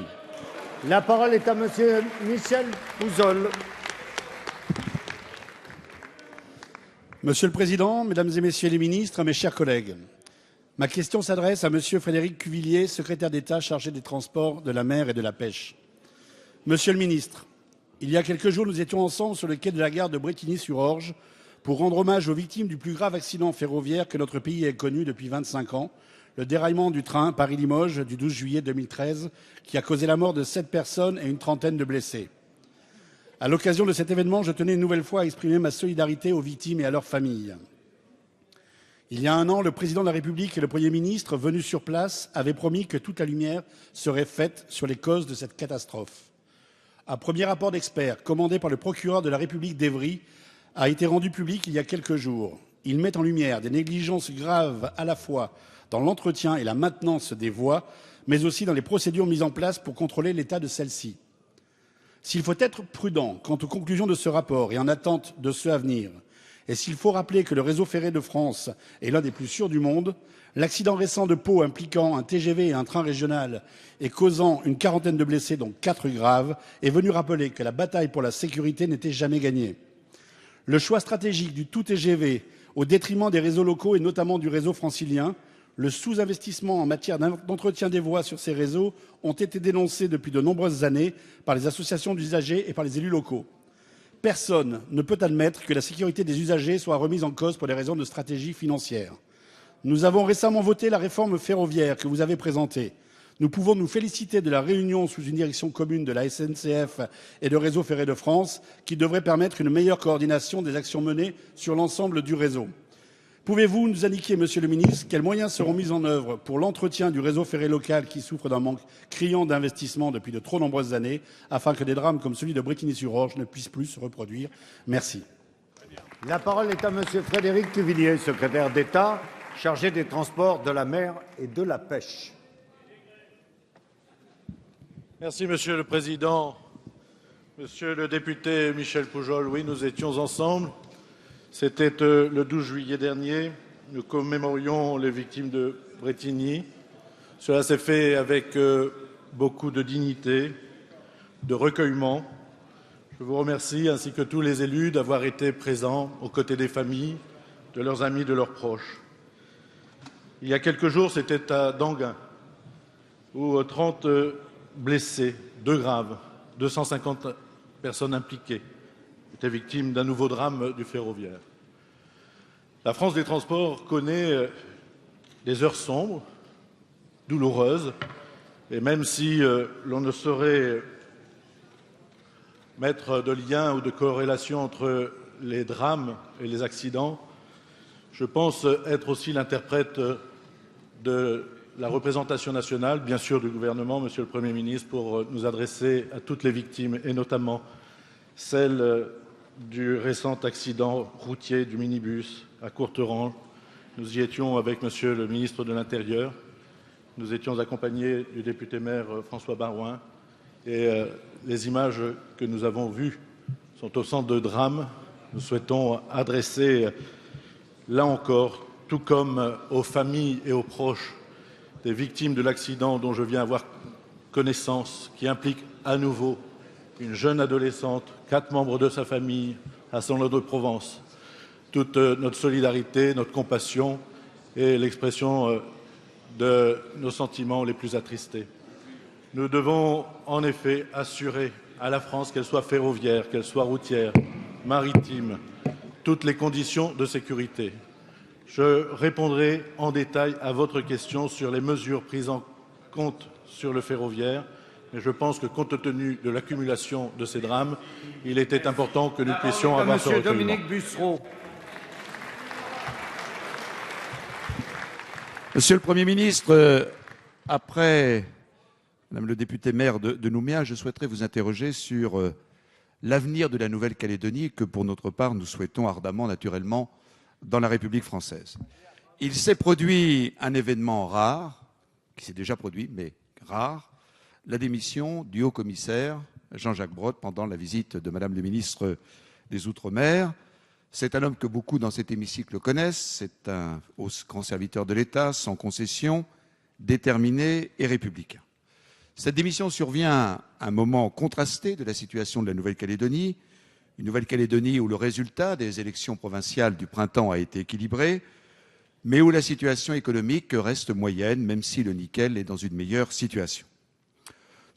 La parole est à monsieur Michel Pouzol. Monsieur le Président, Mesdames et Messieurs les ministres, mes chers collègues, ma question s'adresse à Monsieur Frédéric Cuvillier, secrétaire d'État chargé des transports, de la mer et de la pêche. Monsieur le ministre, il y a quelques jours, nous étions ensemble sur le quai de la gare de Brétigny-sur-Orge pour rendre hommage aux victimes du plus grave accident ferroviaire que notre pays ait connu depuis 25 ans, le déraillement du train Paris-Limoges du 12 juillet 2013 qui a causé la mort de 7 personnes et une trentaine de blessés. À l'occasion de cet événement, je tenais une nouvelle fois à exprimer ma solidarité aux victimes et à leurs familles. Il y a un an, le président de la République et le Premier ministre, venus sur place, avaient promis que toute la lumière serait faite sur les causes de cette catastrophe. Un premier rapport d'experts, commandé par le procureur de la République d'Evry, a été rendu public il y a quelques jours. Il met en lumière des négligences graves à la fois dans l'entretien et la maintenance des voies, mais aussi dans les procédures mises en place pour contrôler l'état de celles-ci. S'il faut être prudent quant aux conclusions de ce rapport et en attente de ceux à venir, et s'il faut rappeler que le réseau ferré de France est l'un des plus sûrs du monde, l'accident récent de Pau impliquant un TGV et un train régional et causant une quarantaine de blessés, dont 4 graves, est venu rappeler que la bataille pour la sécurité n'était jamais gagnée. Le choix stratégique du tout TGV au détriment des réseaux locaux et notamment du réseau francilien, le sous-investissement en matière d'entretien des voies sur ces réseaux ont été dénoncés depuis de nombreuses années par les associations d'usagers et par les élus locaux. Personne ne peut admettre que la sécurité des usagers soit remise en cause pour des raisons de stratégie financière. Nous avons récemment voté la réforme ferroviaire que vous avez présentée. Nous pouvons nous féliciter de la réunion sous une direction commune de la SNCF et de Réseau ferré de France qui devrait permettre une meilleure coordination des actions menées sur l'ensemble du réseau. Pouvez-vous nous indiquer, Monsieur le Ministre, quels moyens seront mis en œuvre pour l'entretien du réseau ferré local qui souffre d'un manque criant d'investissement depuis de trop nombreuses années, afin que des drames comme celui de Brétigny-sur-Orge ne puissent plus se reproduire? Merci. La parole est à Monsieur Frédéric Cuvillier, secrétaire d'État, chargé des transports, de la mer et de la pêche. Merci, Monsieur le Président. Monsieur le député Michel Poujol, oui, nous étions ensemble. C'était le 12 juillet dernier. Nous commémorions les victimes de Brétigny. Cela s'est fait avec beaucoup de dignité, de recueillement. Je vous remercie, ainsi que tous les élus, d'avoir été présents aux côtés des familles, de leurs amis, de leurs proches. Il y a quelques jours, c'était à Danguin, où 30 blessés, 2 graves, 250 personnes impliquées étaient victimes d'un nouveau drame du ferroviaire. La France des transports connaît des heures sombres, douloureuses, et même si l'on ne saurait mettre de lien ou de corrélation entre les drames et les accidents, je pense être aussi l'interprète de la représentation nationale, bien sûr du gouvernement, Monsieur le Premier ministre, pour nous adresser à toutes les victimes et notamment celles du récent accident routier du minibus à Courterange. Nous y étions avec Monsieur le ministre de l'Intérieur. Nous étions accompagnés du député-maire François Baroin. Et les images que nous avons vues sont au centre de drame. Nous souhaitons adresser, là encore, tout comme aux familles et aux proches des victimes de l'accident dont je viens avoir connaissance, qui implique à nouveau une jeune adolescente, 4 membres de sa famille à Saint-Lô-de-Provence. Toute notre solidarité, notre compassion et l'expression de nos sentiments les plus attristés. Nous devons en effet assurer à la France, qu'elle soit ferroviaire, qu'elle soit routière, maritime, toutes les conditions de sécurité. Je répondrai en détail à votre question sur les mesures prises en compte sur le ferroviaire. Mais je pense que, compte tenu de l'accumulation de ces drames, il était important que nous puissions avoir ce recueillement. Dominique Bussereau. Monsieur le Premier ministre, après Madame le député maire de Nouméa, je souhaiterais vous interroger sur l'avenir de la Nouvelle-Calédonie que, pour notre part, nous souhaitons ardemment, naturellement, dans la République française. Il s'est produit un événement rare, qui s'est déjà produit, mais rare, la démission du haut-commissaire Jean-Jacques Brottes pendant la visite de Madame le ministre des Outre-mer. C'est un homme que beaucoup dans cet hémicycle connaissent. C'est un grand serviteur de l'État, sans concession, déterminé et républicain. Cette démission survient à un moment contrasté de la situation de la Nouvelle-Calédonie, une Nouvelle-Calédonie où le résultat des élections provinciales du printemps a été équilibré, mais où la situation économique reste moyenne, même si le nickel est dans une meilleure situation.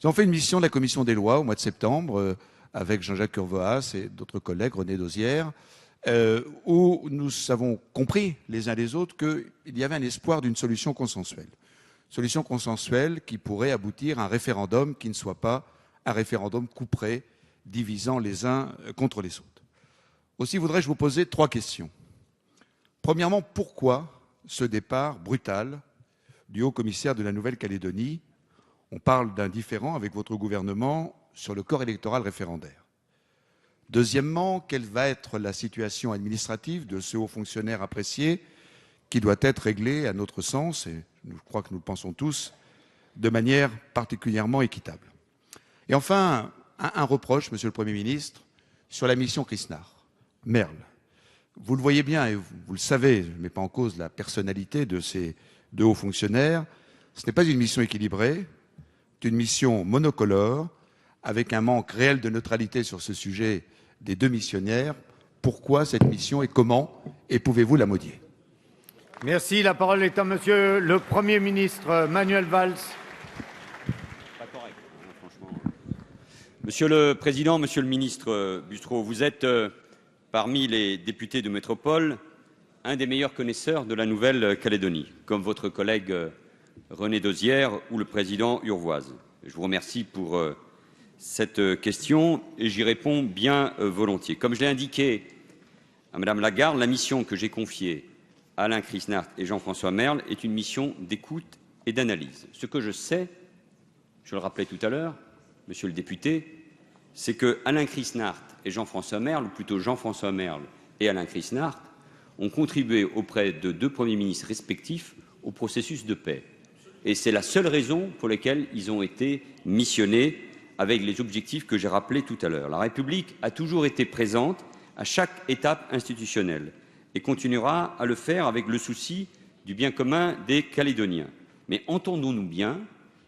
Nous avons fait une mission de la Commission des lois au mois de septembre avec Jean-Jacques Urvoas et d'autres collègues, René Dosière, où nous avons compris les uns les autres qu'il y avait un espoir d'une solution consensuelle. Solution consensuelle qui pourrait aboutir à un référendum qui ne soit pas un référendum couperet, divisant les uns contre les autres. Aussi voudrais-je vous poser 3 questions. Premièrement, pourquoi ce départ brutal du haut-commissaire de la Nouvelle-Calédonie? On parle d'un différend avec votre gouvernement sur le corps électoral référendaire. Deuxièmement, quelle va être la situation administrative de ce haut fonctionnaire apprécié qui doit être réglée, à notre sens, et je crois que nous le pensons tous, de manière particulièrement équitable. Et enfin, un reproche, Monsieur le Premier ministre, sur la mission Chrisnard, Merle. Vous le voyez bien, et vous le savez, je ne mets pas en cause la personnalité de ces 2 hauts fonctionnaires, ce n'est pas une mission équilibrée, c'est une mission monocolore, avec un manque réel de neutralité sur ce sujet des 2 missionnaires. Pourquoi cette mission et comment? Et pouvez-vous la modifier? Merci. La parole est à Monsieur le Premier ministre Manuel Valls. Pas correct, franchement. Monsieur le Président, Monsieur le ministre Bussereau, vous êtes parmi les députés de métropole un des meilleurs connaisseurs de la Nouvelle-Calédonie, comme votre collègue René Dosière ou le président Urvoise. Je vous remercie pour cette question et j'y réponds bien volontiers. Comme je l'ai indiqué à Madame Lagarde, la mission que j'ai confiée à Alain Chrisnard et Jean-François Merle est une mission d'écoute et d'analyse. Ce que je sais, je le rappelais tout à l'heure, Monsieur le député, c'est que Alain Chrisnard et Jean-François Merle, ou plutôt Jean-François Merle et Alain Chrisnard, ont contribué auprès de 2 premiers ministres respectifs au processus de paix. Et c'est la seule raison pour laquelle ils ont été missionnés avec les objectifs que j'ai rappelés tout à l'heure. La République a toujours été présente à chaque étape institutionnelle et continuera à le faire avec le souci du bien commun des Calédoniens. Mais entendons-nous bien,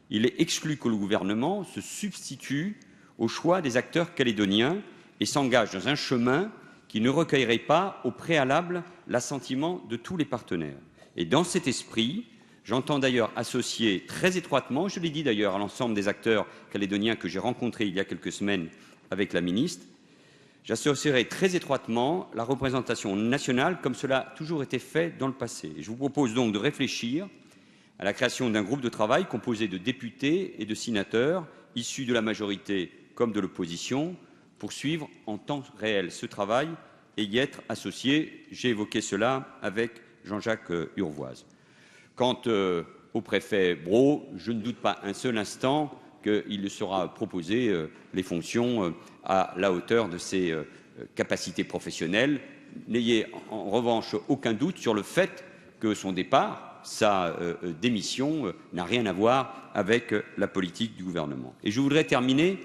il est exclu que le gouvernement se substitue au choix des acteurs calédoniens et s'engage dans un chemin qui ne recueillerait pas au préalable l'assentiment de tous les partenaires. Et dans cet esprit, j'entends d'ailleurs associer très étroitement, je l'ai dit d'ailleurs à l'ensemble des acteurs calédoniens que j'ai rencontrés il y a quelques semaines avec la ministre, j'associerai très étroitement la représentation nationale comme cela a toujours été fait dans le passé. Et je vous propose donc de réfléchir à la création d'un groupe de travail composé de députés et de sénateurs issus de la majorité comme de l'opposition pour suivre en temps réel ce travail et y être associés. J'ai évoqué cela avec Jean-Jacques Urvoise. Quant au préfet Brault, je ne doute pas un seul instant qu'il lui sera proposé les fonctions à la hauteur de ses capacités professionnelles. N'ayez en revanche aucun doute sur le fait que son départ, sa démission, n'a rien à voir avec la politique du gouvernement. Et je voudrais terminer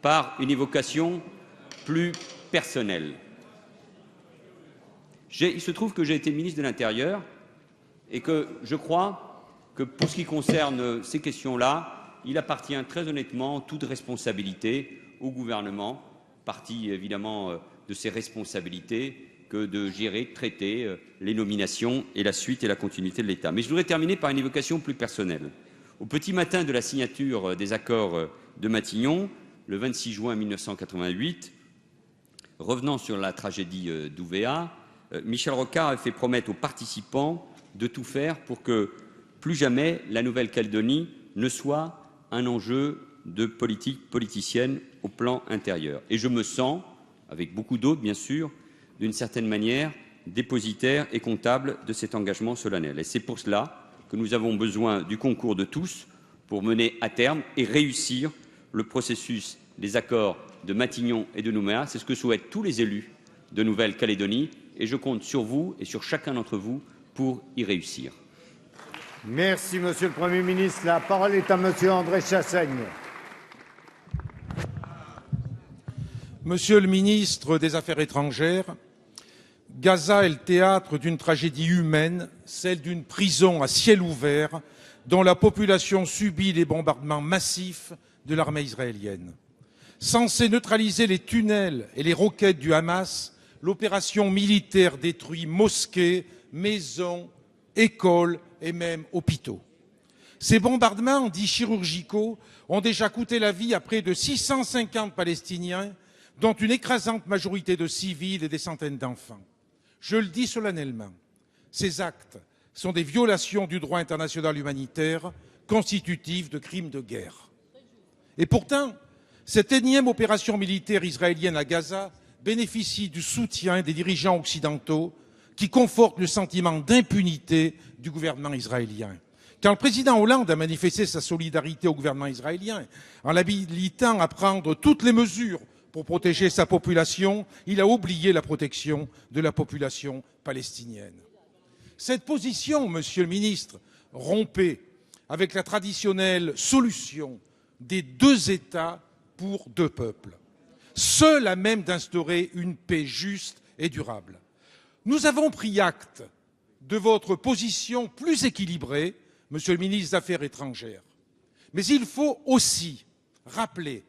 par une évocation plus personnelle. Il se trouve que j'ai été ministre de l'Intérieur et que je crois que pour ce qui concerne ces questions-là, il appartient très honnêtement toute responsabilité au gouvernement, partie évidemment de ses responsabilités, que de gérer, de traiter les nominations et la suite et la continuité de l'État. Mais je voudrais terminer par une évocation plus personnelle. Au petit matin de la signature des accords de Matignon, le 26 juin 1988, revenant sur la tragédie d'Ouvéa, Michel Rocard a fait promettre aux participants de tout faire pour que plus jamais la Nouvelle-Calédonie ne soit un enjeu de politique politicienne au plan intérieur. Et je me sens, avec beaucoup d'autres bien sûr, d'une certaine manière, dépositaire et comptable de cet engagement solennel. Et c'est pour cela que nous avons besoin du concours de tous pour mener à terme et réussir le processus des accords de Matignon et de Nouméa. C'est ce que souhaitent tous les élus de Nouvelle-Calédonie et je compte sur vous et sur chacun d'entre vous pour y réussir. Merci, Monsieur le Premier ministre. La parole est à Monsieur André Chassaigne. Monsieur le ministre des Affaires étrangères, Gaza est le théâtre d'une tragédie humaine, celle d'une prison à ciel ouvert, dont la population subit les bombardements massifs de l'armée israélienne. Censée neutraliser les tunnels et les roquettes du Hamas, l'opération militaire détruit mosquées, maisons, écoles et même hôpitaux. Ces bombardements, dits chirurgicaux, ont déjà coûté la vie à près de 650 Palestiniens, dont une écrasante majorité de civils et des centaines d'enfants. Je le dis solennellement, ces actes sont des violations du droit international humanitaire constitutives de crimes de guerre. Et pourtant, cette énième opération militaire israélienne à Gaza bénéficie du soutien des dirigeants occidentaux qui confortent le sentiment d'impunité du gouvernement israélien. Quand le président Hollande a manifesté sa solidarité au gouvernement israélien en l'habilitant à prendre toutes les mesures pour protéger sa population, il a oublié la protection de la population palestinienne. Cette position, Monsieur le ministre, rompait avec la traditionnelle solution des deux États pour deux peuples, seule à même d'instaurer une paix juste et durable. Nous avons pris acte de votre position plus équilibrée, Monsieur le ministre des Affaires étrangères. Mais il faut aussi rappeler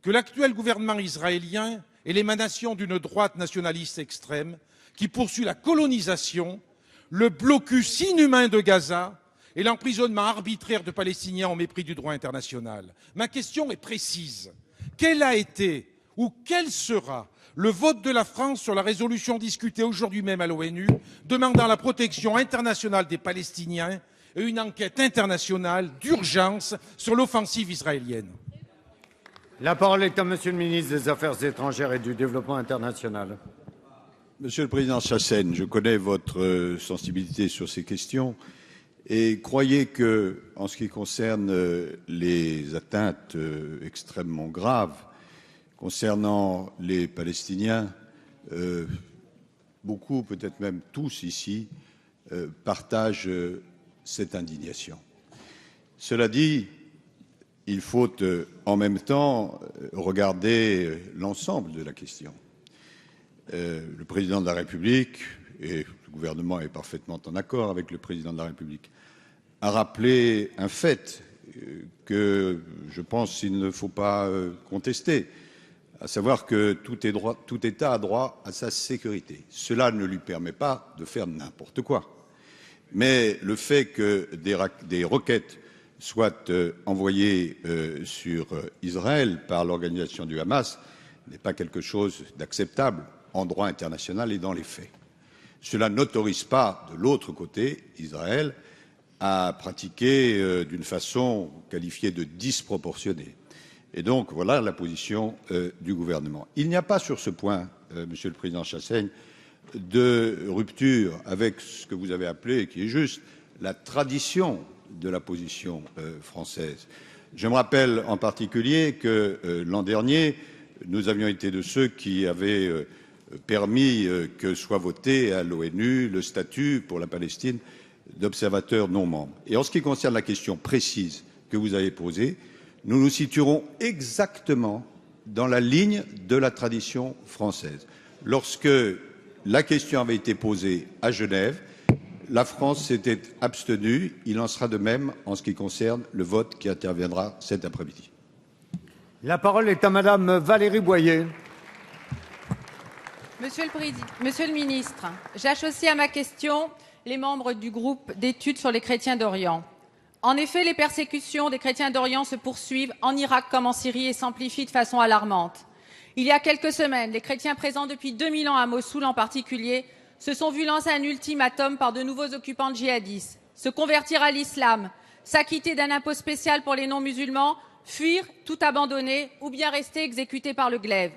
que l'actuel gouvernement israélien est l'émanation d'une droite nationaliste extrême qui poursuit la colonisation, le blocus inhumain de Gaza et l'emprisonnement arbitraire de Palestiniens au mépris du droit international. Ma question est précise. Quel a été ou quel sera le vote de la France sur la résolution discutée aujourd'hui même à l'ONU demandant la protection internationale des Palestiniens et une enquête internationale d'urgence sur l'offensive israélienne? La parole est à Monsieur le ministre des Affaires étrangères et du Développement international. Monsieur le Président Chassaigne, je connais votre sensibilité sur ces questions et croyez que, en ce qui concerne les atteintes extrêmement graves concernant les Palestiniens, beaucoup, peut-être même tous ici, partagent cette indignation. Cela dit, il faut en même temps regarder l'ensemble de la question. Le président de la République, et le gouvernement est parfaitement en accord avec le président de la République, a rappelé un fait que je pense qu'il ne faut pas contester, à savoir que tout État a droit à sa sécurité. Cela ne lui permet pas de faire n'importe quoi. Mais le fait que des roquettes soient envoyées sur Israël par l'organisation du Hamas n'est pas quelque chose d'acceptable en droit international et dans les faits. Cela n'autorise pas, de l'autre côté, Israël à pratiquer d'une façon qualifiée de disproportionnée. Et donc, voilà la position du gouvernement. Il n'y a pas sur ce point, Monsieur le Président Chassaigne, de rupture avec ce que vous avez appelé, et qui est juste, la tradition de la position française. Je me rappelle en particulier que l'an dernier, nous avions été de ceux qui avaient permis que soit voté à l'ONU le statut pour la Palestine d'observateur non membre. Et en ce qui concerne la question précise que vous avez posée, nous nous situerons exactement dans la ligne de la tradition française. Lorsque la question avait été posée à Genève, la France s'était abstenue. Il en sera de même en ce qui concerne le vote qui interviendra cet après-midi. La parole est à Madame Valérie Boyer. Monsieur le ministre, j'associe à ma question les membres du groupe d'études sur les chrétiens d'Orient. En effet, les persécutions des chrétiens d'Orient se poursuivent en Irak comme en Syrie et s'amplifient de façon alarmante. Il y a quelques semaines, les chrétiens présents depuis 2000 ans à Mossoul en particulier se sont vus lancer un ultimatum par de nouveaux occupants djihadistes. Se convertir à l'islam, s'acquitter d'un impôt spécial pour les non-musulmans, fuir, tout abandonner ou bien rester exécutés par le glaive.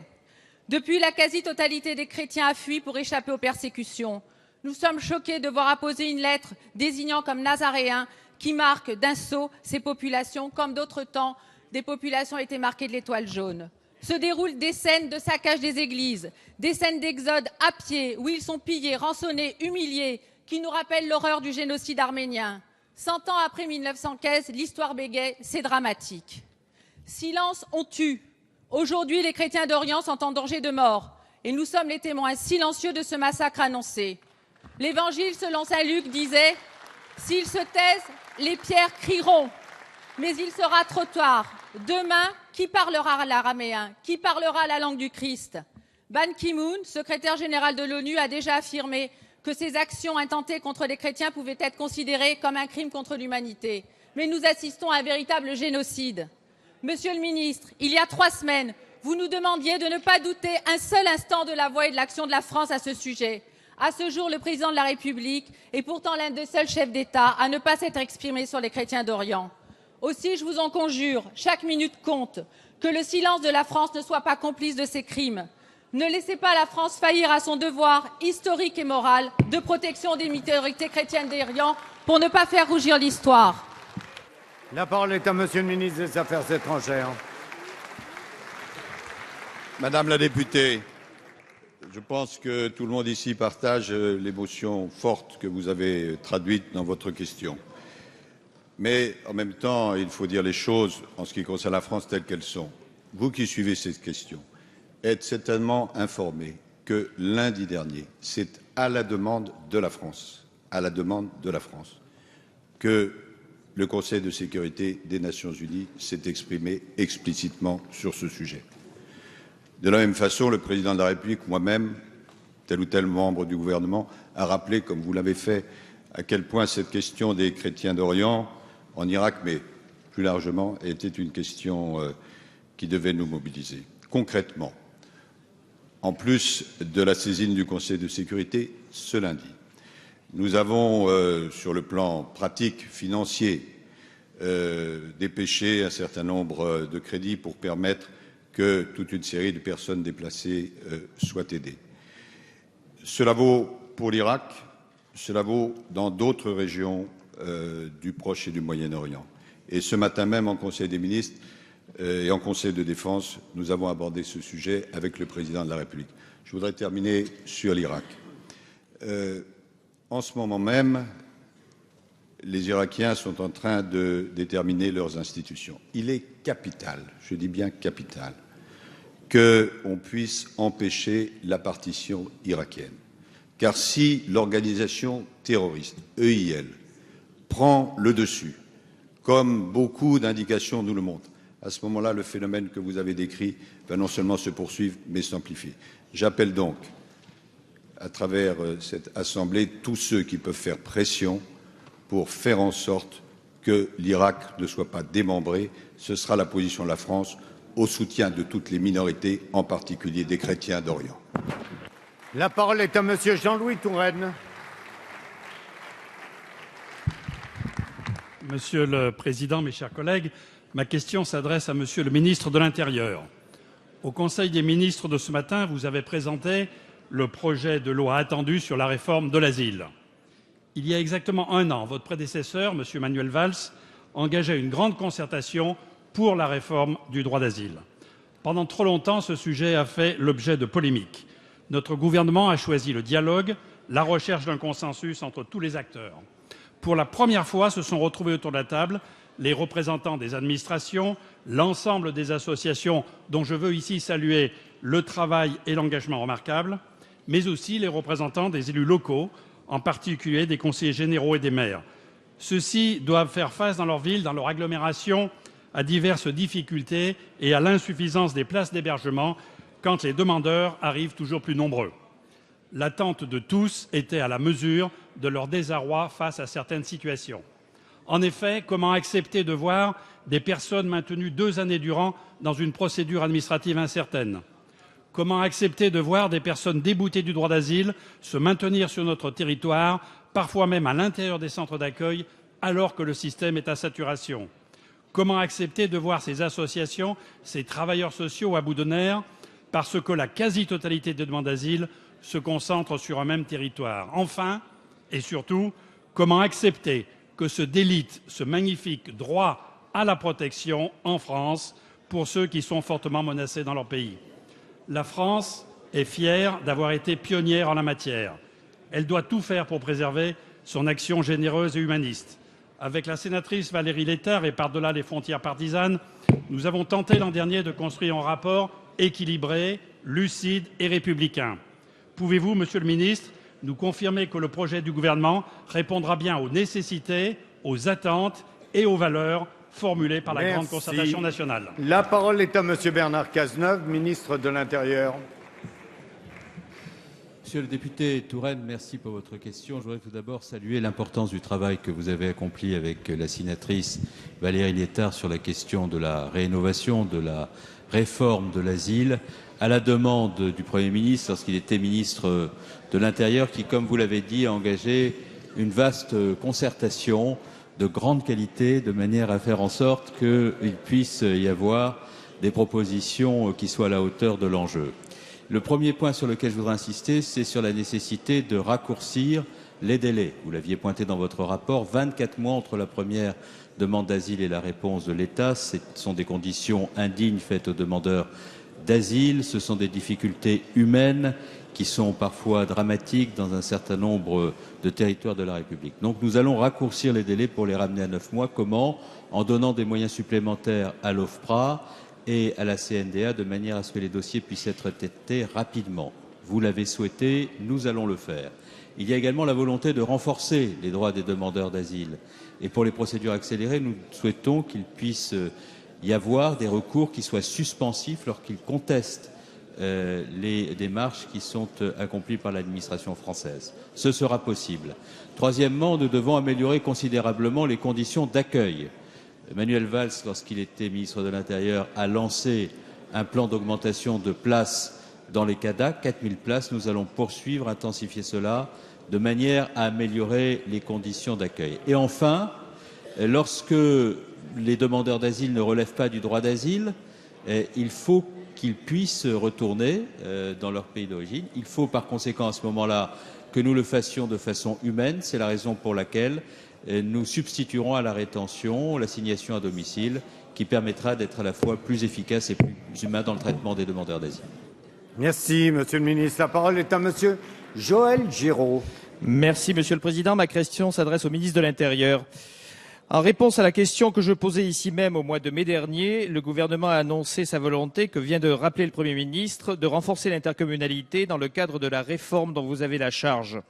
Depuis, la quasi-totalité des chrétiens a fui pour échapper aux persécutions. Nous sommes choqués de voir apposer une lettre désignant comme nazaréens qui marque d'un sceau ces populations, comme d'autres temps, des populations étaient marquées de l'étoile jaune. Se déroulent des scènes de saccage des églises, des scènes d'exode à pied, où ils sont pillés, rançonnés, humiliés, qui nous rappellent l'horreur du génocide arménien. 100 ans après 1915, l'histoire bégaie, c'est dramatique. Silence, on tue. Aujourd'hui, les chrétiens d'Orient sont en danger de mort, et nous sommes les témoins silencieux de ce massacre annoncé. L'Évangile, selon saint Luc, disait « S'ils se taisent, les pierres crieront, mais il sera trop tard. Demain, qui parlera l'araméen? Qui parlera la langue du Christ ?» Ban Ki-moon, secrétaire général de l'ONU, a déjà affirmé que ces actions intentées contre les chrétiens pouvaient être considérées comme un crime contre l'humanité. Mais nous assistons à un véritable génocide. Monsieur le ministre, il y a 3 semaines, vous nous demandiez de ne pas douter un seul instant de la voix et de l'action de la France à ce sujet. À ce jour, le président de la République est pourtant l'un des seuls chefs d'État à ne pas s'être exprimé sur les chrétiens d'Orient. Aussi, je vous en conjure, chaque minute compte, que le silence de la France ne soit pas complice de ces crimes. Ne laissez pas la France faillir à son devoir historique et moral de protection des minorités chrétiennes d'Orient pour ne pas faire rougir l'histoire. La parole est à Monsieur le ministre des Affaires étrangères. Madame la députée, je pense que tout le monde ici partage l'émotion forte que vous avez traduite dans votre question. Mais en même temps, il faut dire les choses en ce qui concerne la France telles qu'elles sont. Vous qui suivez cette question êtes certainement informé que lundi dernier, c'est à la demande de la France, que le Conseil de sécurité des Nations Unies s'est exprimé explicitement sur ce sujet. De la même façon, le président de la République, moi-même, tel ou tel membre du gouvernement, a rappelé, comme vous l'avez fait, à quel point cette question des chrétiens d'Orient, en Irak, mais plus largement, était une question qui devait nous mobiliser. Concrètement, en plus de la saisine du Conseil de sécurité ce lundi, nous avons, sur le plan pratique, financier, dépêché un certain nombre de crédits pour permettre que toute une série de personnes déplacées soient aidées. Cela vaut pour l'Irak, cela vaut dans d'autres régions du Proche et du Moyen-Orient. Et ce matin même, en Conseil des ministres et en Conseil de défense, nous avons abordé ce sujet avec le président de la République. Je voudrais terminer sur l'Irak. En ce moment même, les Irakiens sont en train de déterminer leurs institutions. Il est capital, je dis bien capital, qu'on puisse empêcher la partition irakienne. Car si l'organisation terroriste, EIL, prend le dessus, comme beaucoup d'indications nous le montrent, à ce moment-là, le phénomène que vous avez décrit va non seulement se poursuivre, mais s'amplifier. J'appelle donc, à travers cette Assemblée, tous ceux qui peuvent faire pression pour faire en sorte que l'Irak ne soit pas démembré. Ce sera la position de la France au soutien de toutes les minorités, en particulier des chrétiens d'Orient. La parole est à Monsieur Jean-Louis Touraine. Monsieur le Président, mes chers collègues, ma question s'adresse à Monsieur le ministre de l'Intérieur. Au Conseil des ministres de ce matin, vous avez présenté le projet de loi attendu sur la réforme de l'asile. Il y a exactement un an, votre prédécesseur, Monsieur Manuel Valls, engageait une grande concertation pour la réforme du droit d'asile. Pendant trop longtemps, ce sujet a fait l'objet de polémiques. Notre gouvernement a choisi le dialogue, la recherche d'un consensus entre tous les acteurs. Pour la première fois, se sont retrouvés autour de la table les représentants des administrations, l'ensemble des associations dont je veux ici saluer le travail et l'engagement remarquable, mais aussi les représentants des élus locaux, en particulier des conseillers généraux et des maires. Ceux-ci doivent faire face dans leur ville, dans leur agglomération, à diverses difficultés et à l'insuffisance des places d'hébergement quand les demandeurs arrivent toujours plus nombreux. L'attente de tous était à la mesure de leur désarroi face à certaines situations. En effet, comment accepter de voir des personnes maintenues 2 années durant dans une procédure administrative incertaine? Comment accepter de voir des personnes déboutées du droit d'asile se maintenir sur notre territoire, parfois même à l'intérieur des centres d'accueil, alors que le système est à saturation? Comment accepter de voir ces associations, ces travailleurs sociaux à bout de nerfs, parce que la quasi-totalité des demandes d'asile se concentre sur un même territoire? Enfin, et surtout, comment accepter que se délite ce magnifique droit à la protection en France pour ceux qui sont fortement menacés dans leur pays? La France est fière d'avoir été pionnière en la matière. Elle doit tout faire pour préserver son action généreuse et humaniste. Avec la sénatrice Valérie Létard et par-delà les frontières partisanes, nous avons tenté l'an dernier de construire un rapport équilibré, lucide et républicain. Pouvez-vous, Monsieur le ministre, nous confirmer que le projet du gouvernement répondra bien aux nécessités, aux attentes et aux valeurs formulées par la grande concertation nationale? La parole est à Monsieur Bernard Cazeneuve, ministre de l'Intérieur. Monsieur le député Touraine, merci pour votre question. Je voudrais tout d'abord saluer l'importance du travail que vous avez accompli avec la sénatrice Valérie Létard sur la question de la rénovation de la réforme de l'asile, à la demande du Premier ministre lorsqu'il était ministre de l'Intérieur, qui, comme vous l'avez dit, a engagé une vaste concertation de grande qualité, de manière à faire en sorte qu'il puisse y avoir des propositions qui soient à la hauteur de l'enjeu. Le premier point sur lequel je voudrais insister, c'est sur la nécessité de raccourcir les délais. Vous l'aviez pointé dans votre rapport, 24 mois entre la première demande d'asile et la réponse de l'État. Ce sont des conditions indignes faites aux demandeurs d'asile. Ce sont des difficultés humaines qui sont parfois dramatiques dans un certain nombre de territoires de la République. Donc nous allons raccourcir les délais pour les ramener à 9 mois. Comment? En donnant des moyens supplémentaires à l'OFPRA et à la CNDA, de manière à ce que les dossiers puissent être traités rapidement. Vous l'avez souhaité, nous allons le faire. Il y a également la volonté de renforcer les droits des demandeurs d'asile. Et pour les procédures accélérées, nous souhaitons qu'il puisse y avoir des recours qui soient suspensifs lorsqu'ils contestent les démarches qui sont accomplies par l'administration française. Ce sera possible. Troisièmement, nous devons améliorer considérablement les conditions d'accueil. Manuel Valls, lorsqu'il était ministre de l'Intérieur, a lancé un plan d'augmentation de places dans les CADA, 4000 places. Nous allons poursuivre, intensifier cela, de manière à améliorer les conditions d'accueil. Et enfin, lorsque les demandeurs d'asile ne relèvent pas du droit d'asile, il faut qu'ils puissent retourner dans leur pays d'origine. Il faut par conséquent à ce moment-là que nous le fassions de façon humaine. C'est la raison pour laquelle nous substituerons à la rétention l'assignation à domicile, qui permettra d'être à la fois plus efficace et plus humain dans le traitement des demandeurs d'asile. Merci, Monsieur le Ministre. La parole est à Monsieur Joël Giraud. Merci, Monsieur le Président. Ma question s'adresse au ministre de l'Intérieur. En réponse à la question que je posais ici même au mois de mai dernier, le gouvernement a annoncé sa volonté, que vient de rappeler le Premier ministre, de renforcer l'intercommunalité dans le cadre de la réforme dont vous avez la charge.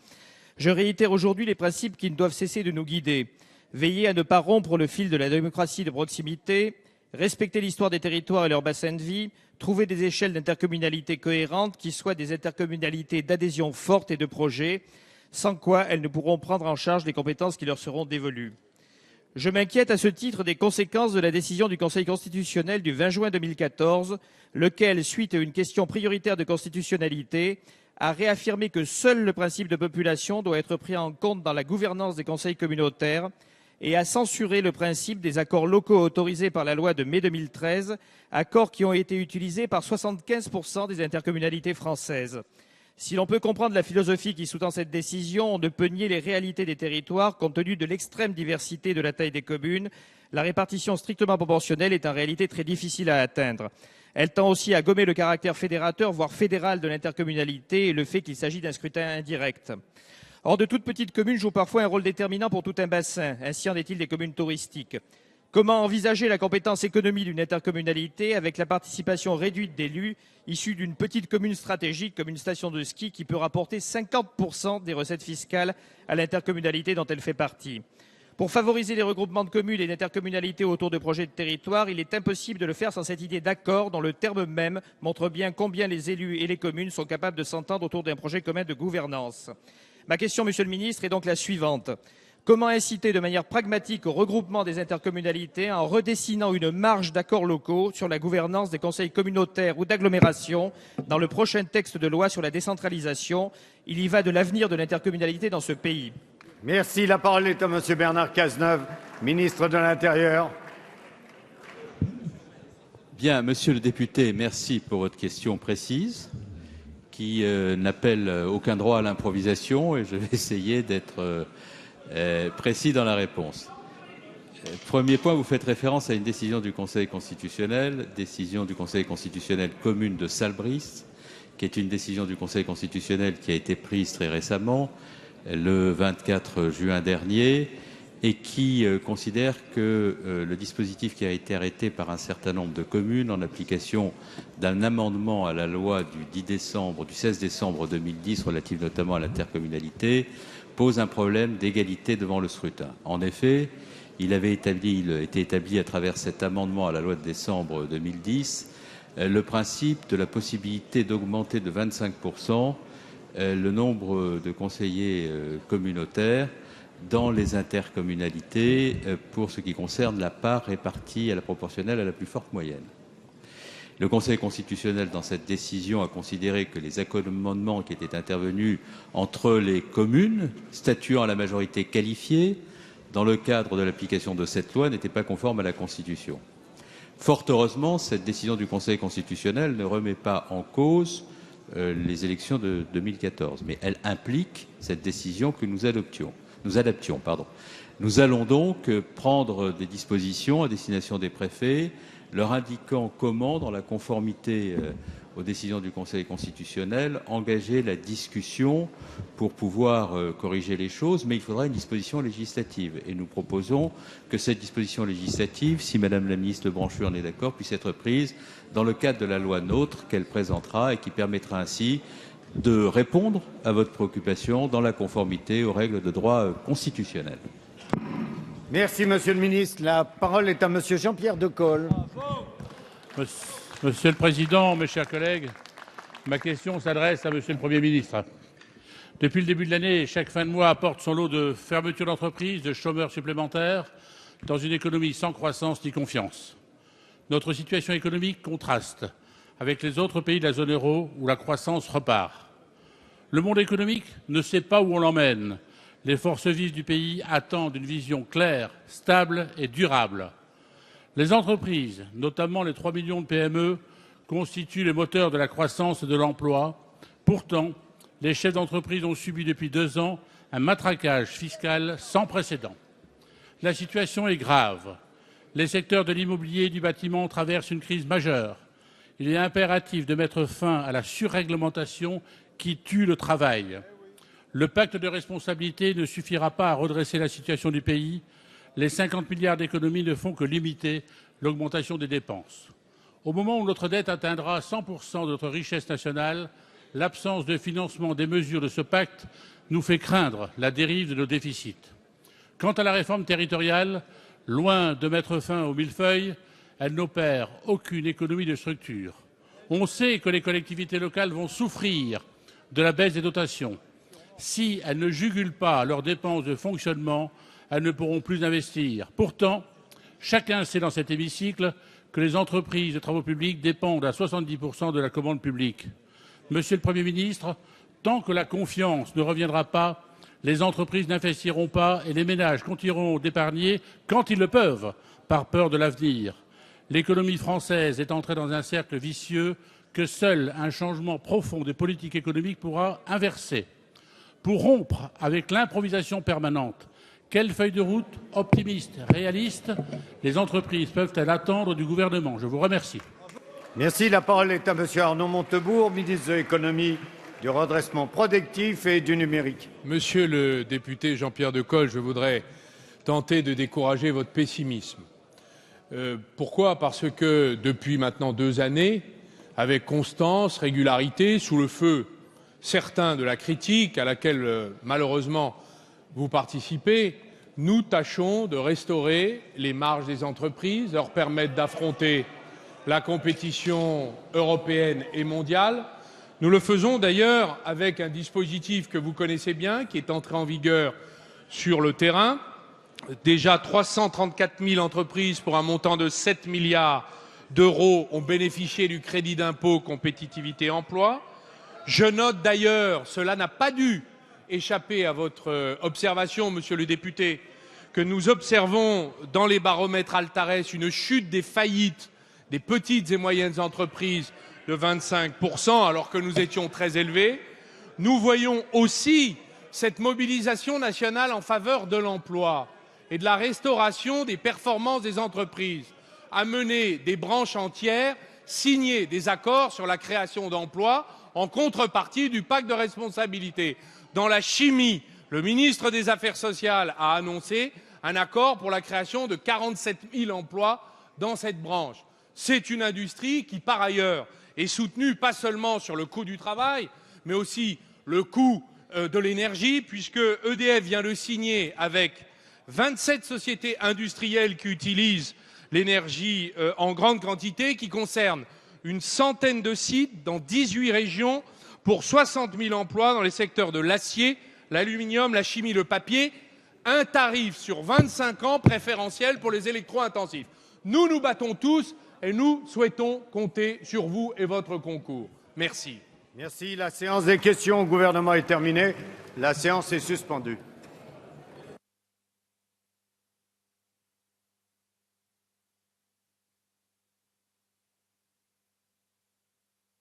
Je réitère aujourd'hui les principes qui ne doivent cesser de nous guider. Veiller à ne pas rompre le fil de la démocratie de proximité, respecter l'histoire des territoires et leur bassin de vie, trouver des échelles d'intercommunalité cohérentes qui soient des intercommunalités d'adhésion forte et de projet, sans quoi elles ne pourront prendre en charge les compétences qui leur seront dévolues. Je m'inquiète à ce titre des conséquences de la décision du Conseil constitutionnel du 20 juin 2014, lequel, suite à une question prioritaire de constitutionnalité, a réaffirmé que seul le principe de population doit être pris en compte dans la gouvernance des conseils communautaires et a censuré le principe des accords locaux autorisés par la loi de mai 2013, accords qui ont été utilisés par 75% des intercommunalités françaises. Si l'on peut comprendre la philosophie qui sous-tend cette décision, on ne peut nier les réalités des territoires compte tenu de l'extrême diversité de la taille des communes. La répartition strictement proportionnelle est en réalité très difficile à atteindre. Elle tend aussi à gommer le caractère fédérateur, voire fédéral de l'intercommunalité et le fait qu'il s'agit d'un scrutin indirect. Or, de toutes petites communes jouent parfois un rôle déterminant pour tout un bassin. Ainsi en est-il des communes touristiques. Comment envisager la compétence économie d'une intercommunalité avec la participation réduite d'élus issus d'une petite commune stratégique comme une station de ski qui peut rapporter 50% des recettes fiscales à l'intercommunalité dont elle fait partie? Pour favoriser les regroupements de communes et d'intercommunalités autour de projets de territoire, il est impossible de le faire sans cette idée d'accord dont le terme même montre bien combien les élus et les communes sont capables de s'entendre autour d'un projet commun de gouvernance. Ma question, Monsieur le Ministre, est donc la suivante. Comment inciter de manière pragmatique au regroupement des intercommunalités en redessinant une marge d'accords locaux sur la gouvernance des conseils communautaires ou d'agglomération dans le prochain texte de loi sur la décentralisation? Il y va de l'avenir de l'intercommunalité dans ce pays. Merci. La parole est à Monsieur Bernard Cazeneuve, ministre de l'Intérieur. Bien, Monsieur le député, merci pour votre question précise qui n'appelle aucun droit à l'improvisation et je vais essayer d'être précis dans la réponse. Premier point, vous faites référence à une décision du Conseil constitutionnel commune de Salbris, qui est une décision du Conseil constitutionnel qui a été prise très récemment, le 24 juin dernier, et qui considère que le dispositif qui a été arrêté par un certain nombre de communes en application d'un amendement à la loi du 16 décembre 2010 relative notamment à l'intercommunalité pose un problème d'égalité devant le scrutin. En effet, il été établi à travers cet amendement à la loi de décembre 2010 le principe de la possibilité d'augmenter de 25% le nombre de conseillers communautaires dans les intercommunalités pour ce qui concerne la part répartie à la proportionnelle à la plus forte moyenne. Le Conseil constitutionnel, dans cette décision, a considéré que les accommodements qui étaient intervenus entre les communes statuant à la majorité qualifiée dans le cadre de l'application de cette loi n'étaient pas conformes à la Constitution. Fort heureusement, cette décision du Conseil constitutionnel ne remet pas en cause les élections de 2014, mais elle implique cette décision que nous adaptions. Nous allons donc prendre des dispositions à destination des préfets, leur indiquant comment, dans la conformité aux décisions du Conseil constitutionnel, engager la discussion pour pouvoir corriger les choses, mais il faudra une disposition législative. Et nous proposons que cette disposition législative, si Madame la ministre Branchu en est d'accord, puisse être prise dans le cadre de la loi NOTRe qu'elle présentera et qui permettra ainsi de répondre à votre préoccupation dans la conformité aux règles de droit constitutionnel. Merci, Monsieur le Ministre. La parole est à Monsieur Jean-Pierre Decool. Monsieur le Président, mes chers collègues, ma question s'adresse à Monsieur le Premier ministre. Depuis le début de l'année, chaque fin de mois apporte son lot de fermetures d'entreprises, de chômeurs supplémentaires, dans une économie sans croissance ni confiance. Notre situation économique contraste avec les autres pays de la zone euro où la croissance repart. Le monde économique ne sait pas où on l'emmène. Les forces vives du pays attendent une vision claire, stable et durable. Les entreprises, notamment les 3 millions de PME, constituent les moteurs de la croissance et de l'emploi. Pourtant, les chefs d'entreprise ont subi depuis 2 ans un matraquage fiscal sans précédent. La situation est grave. Les secteurs de l'immobilier et du bâtiment traversent une crise majeure. Il est impératif de mettre fin à la surréglementation qui tue le travail. Le pacte de responsabilité ne suffira pas à redresser la situation du pays. Les 50 milliards d'économies ne font que limiter l'augmentation des dépenses. Au moment où notre dette atteindra 100% de notre richesse nationale, l'absence de financement des mesures de ce pacte nous fait craindre la dérive de nos déficits. Quant à la réforme territoriale, loin de mettre fin au millefeuille, elle n'opère aucune économie de structure. On sait que les collectivités locales vont souffrir de la baisse des dotations. Si elles ne jugulent pas leurs dépenses de fonctionnement, elles ne pourront plus investir. Pourtant, chacun sait dans cet hémicycle que les entreprises de travaux publics dépendent à 70% de la commande publique. Monsieur le Premier ministre, tant que la confiance ne reviendra pas, les entreprises n'investiront pas et les ménages continueront d'épargner quand ils le peuvent, par peur de l'avenir. L'économie française est entrée dans un cercle vicieux que seul un changement profond des politiques économiques pourra inverser. Pour rompre avec l'improvisation permanente, quelle feuille de route optimiste, réaliste, les entreprises peuvent-elles attendre du gouvernement? Je vous remercie. Merci. La parole est à Monsieur Arnaud Montebourg, ministre de l'économie, du redressement productif et du numérique. Monsieur le député Jean-Pierre Decool, je voudrais tenter de décourager votre pessimisme. Pourquoi? Parce que depuis maintenant 2 années, avec constance, régularité, sous le feu certain de la critique à laquelle malheureusement vous participez, nous tâchons de restaurer les marges des entreprises, leur permettre d'affronter la compétition européenne et mondiale. Nous le faisons d'ailleurs avec un dispositif que vous connaissez bien, qui est entré en vigueur sur le terrain. Déjà 334 000 entreprises pour un montant de 7 milliards d'euros ont bénéficié du crédit d'impôt compétitivité emploi. Je note d'ailleurs, cela n'a pas dû échapper à votre observation, monsieur le député, que nous observons dans les baromètres Altares une chute des faillites des petites et moyennes entreprises de 25%, alors que nous étions très élevés. Nous voyons aussi cette mobilisation nationale en faveur de l'emploi et de la restauration des performances des entreprises, amener des branches entières, signer des accords sur la création d'emplois en contrepartie du pacte de responsabilité. Dans la chimie, le ministre des Affaires sociales a annoncé un accord pour la création de 47 000 emplois dans cette branche. C'est une industrie qui, par ailleurs, est soutenue pas seulement sur le coût du travail, mais aussi le coût de l'énergie, puisque EDF vient de signer avec 27 sociétés industrielles qui utilisent l'énergie en grande quantité, qui concerne une centaine de sites dans 18 régions pour 60 000 emplois dans les secteurs de l'acier, l'aluminium, la chimie, le papier, un tarif sur 25 ans préférentiel pour les électro-intensifs. Nous nous battons tous et nous souhaitons compter sur vous et votre concours. Merci. Merci. La séance des questions au gouvernement est terminée. La séance est suspendue.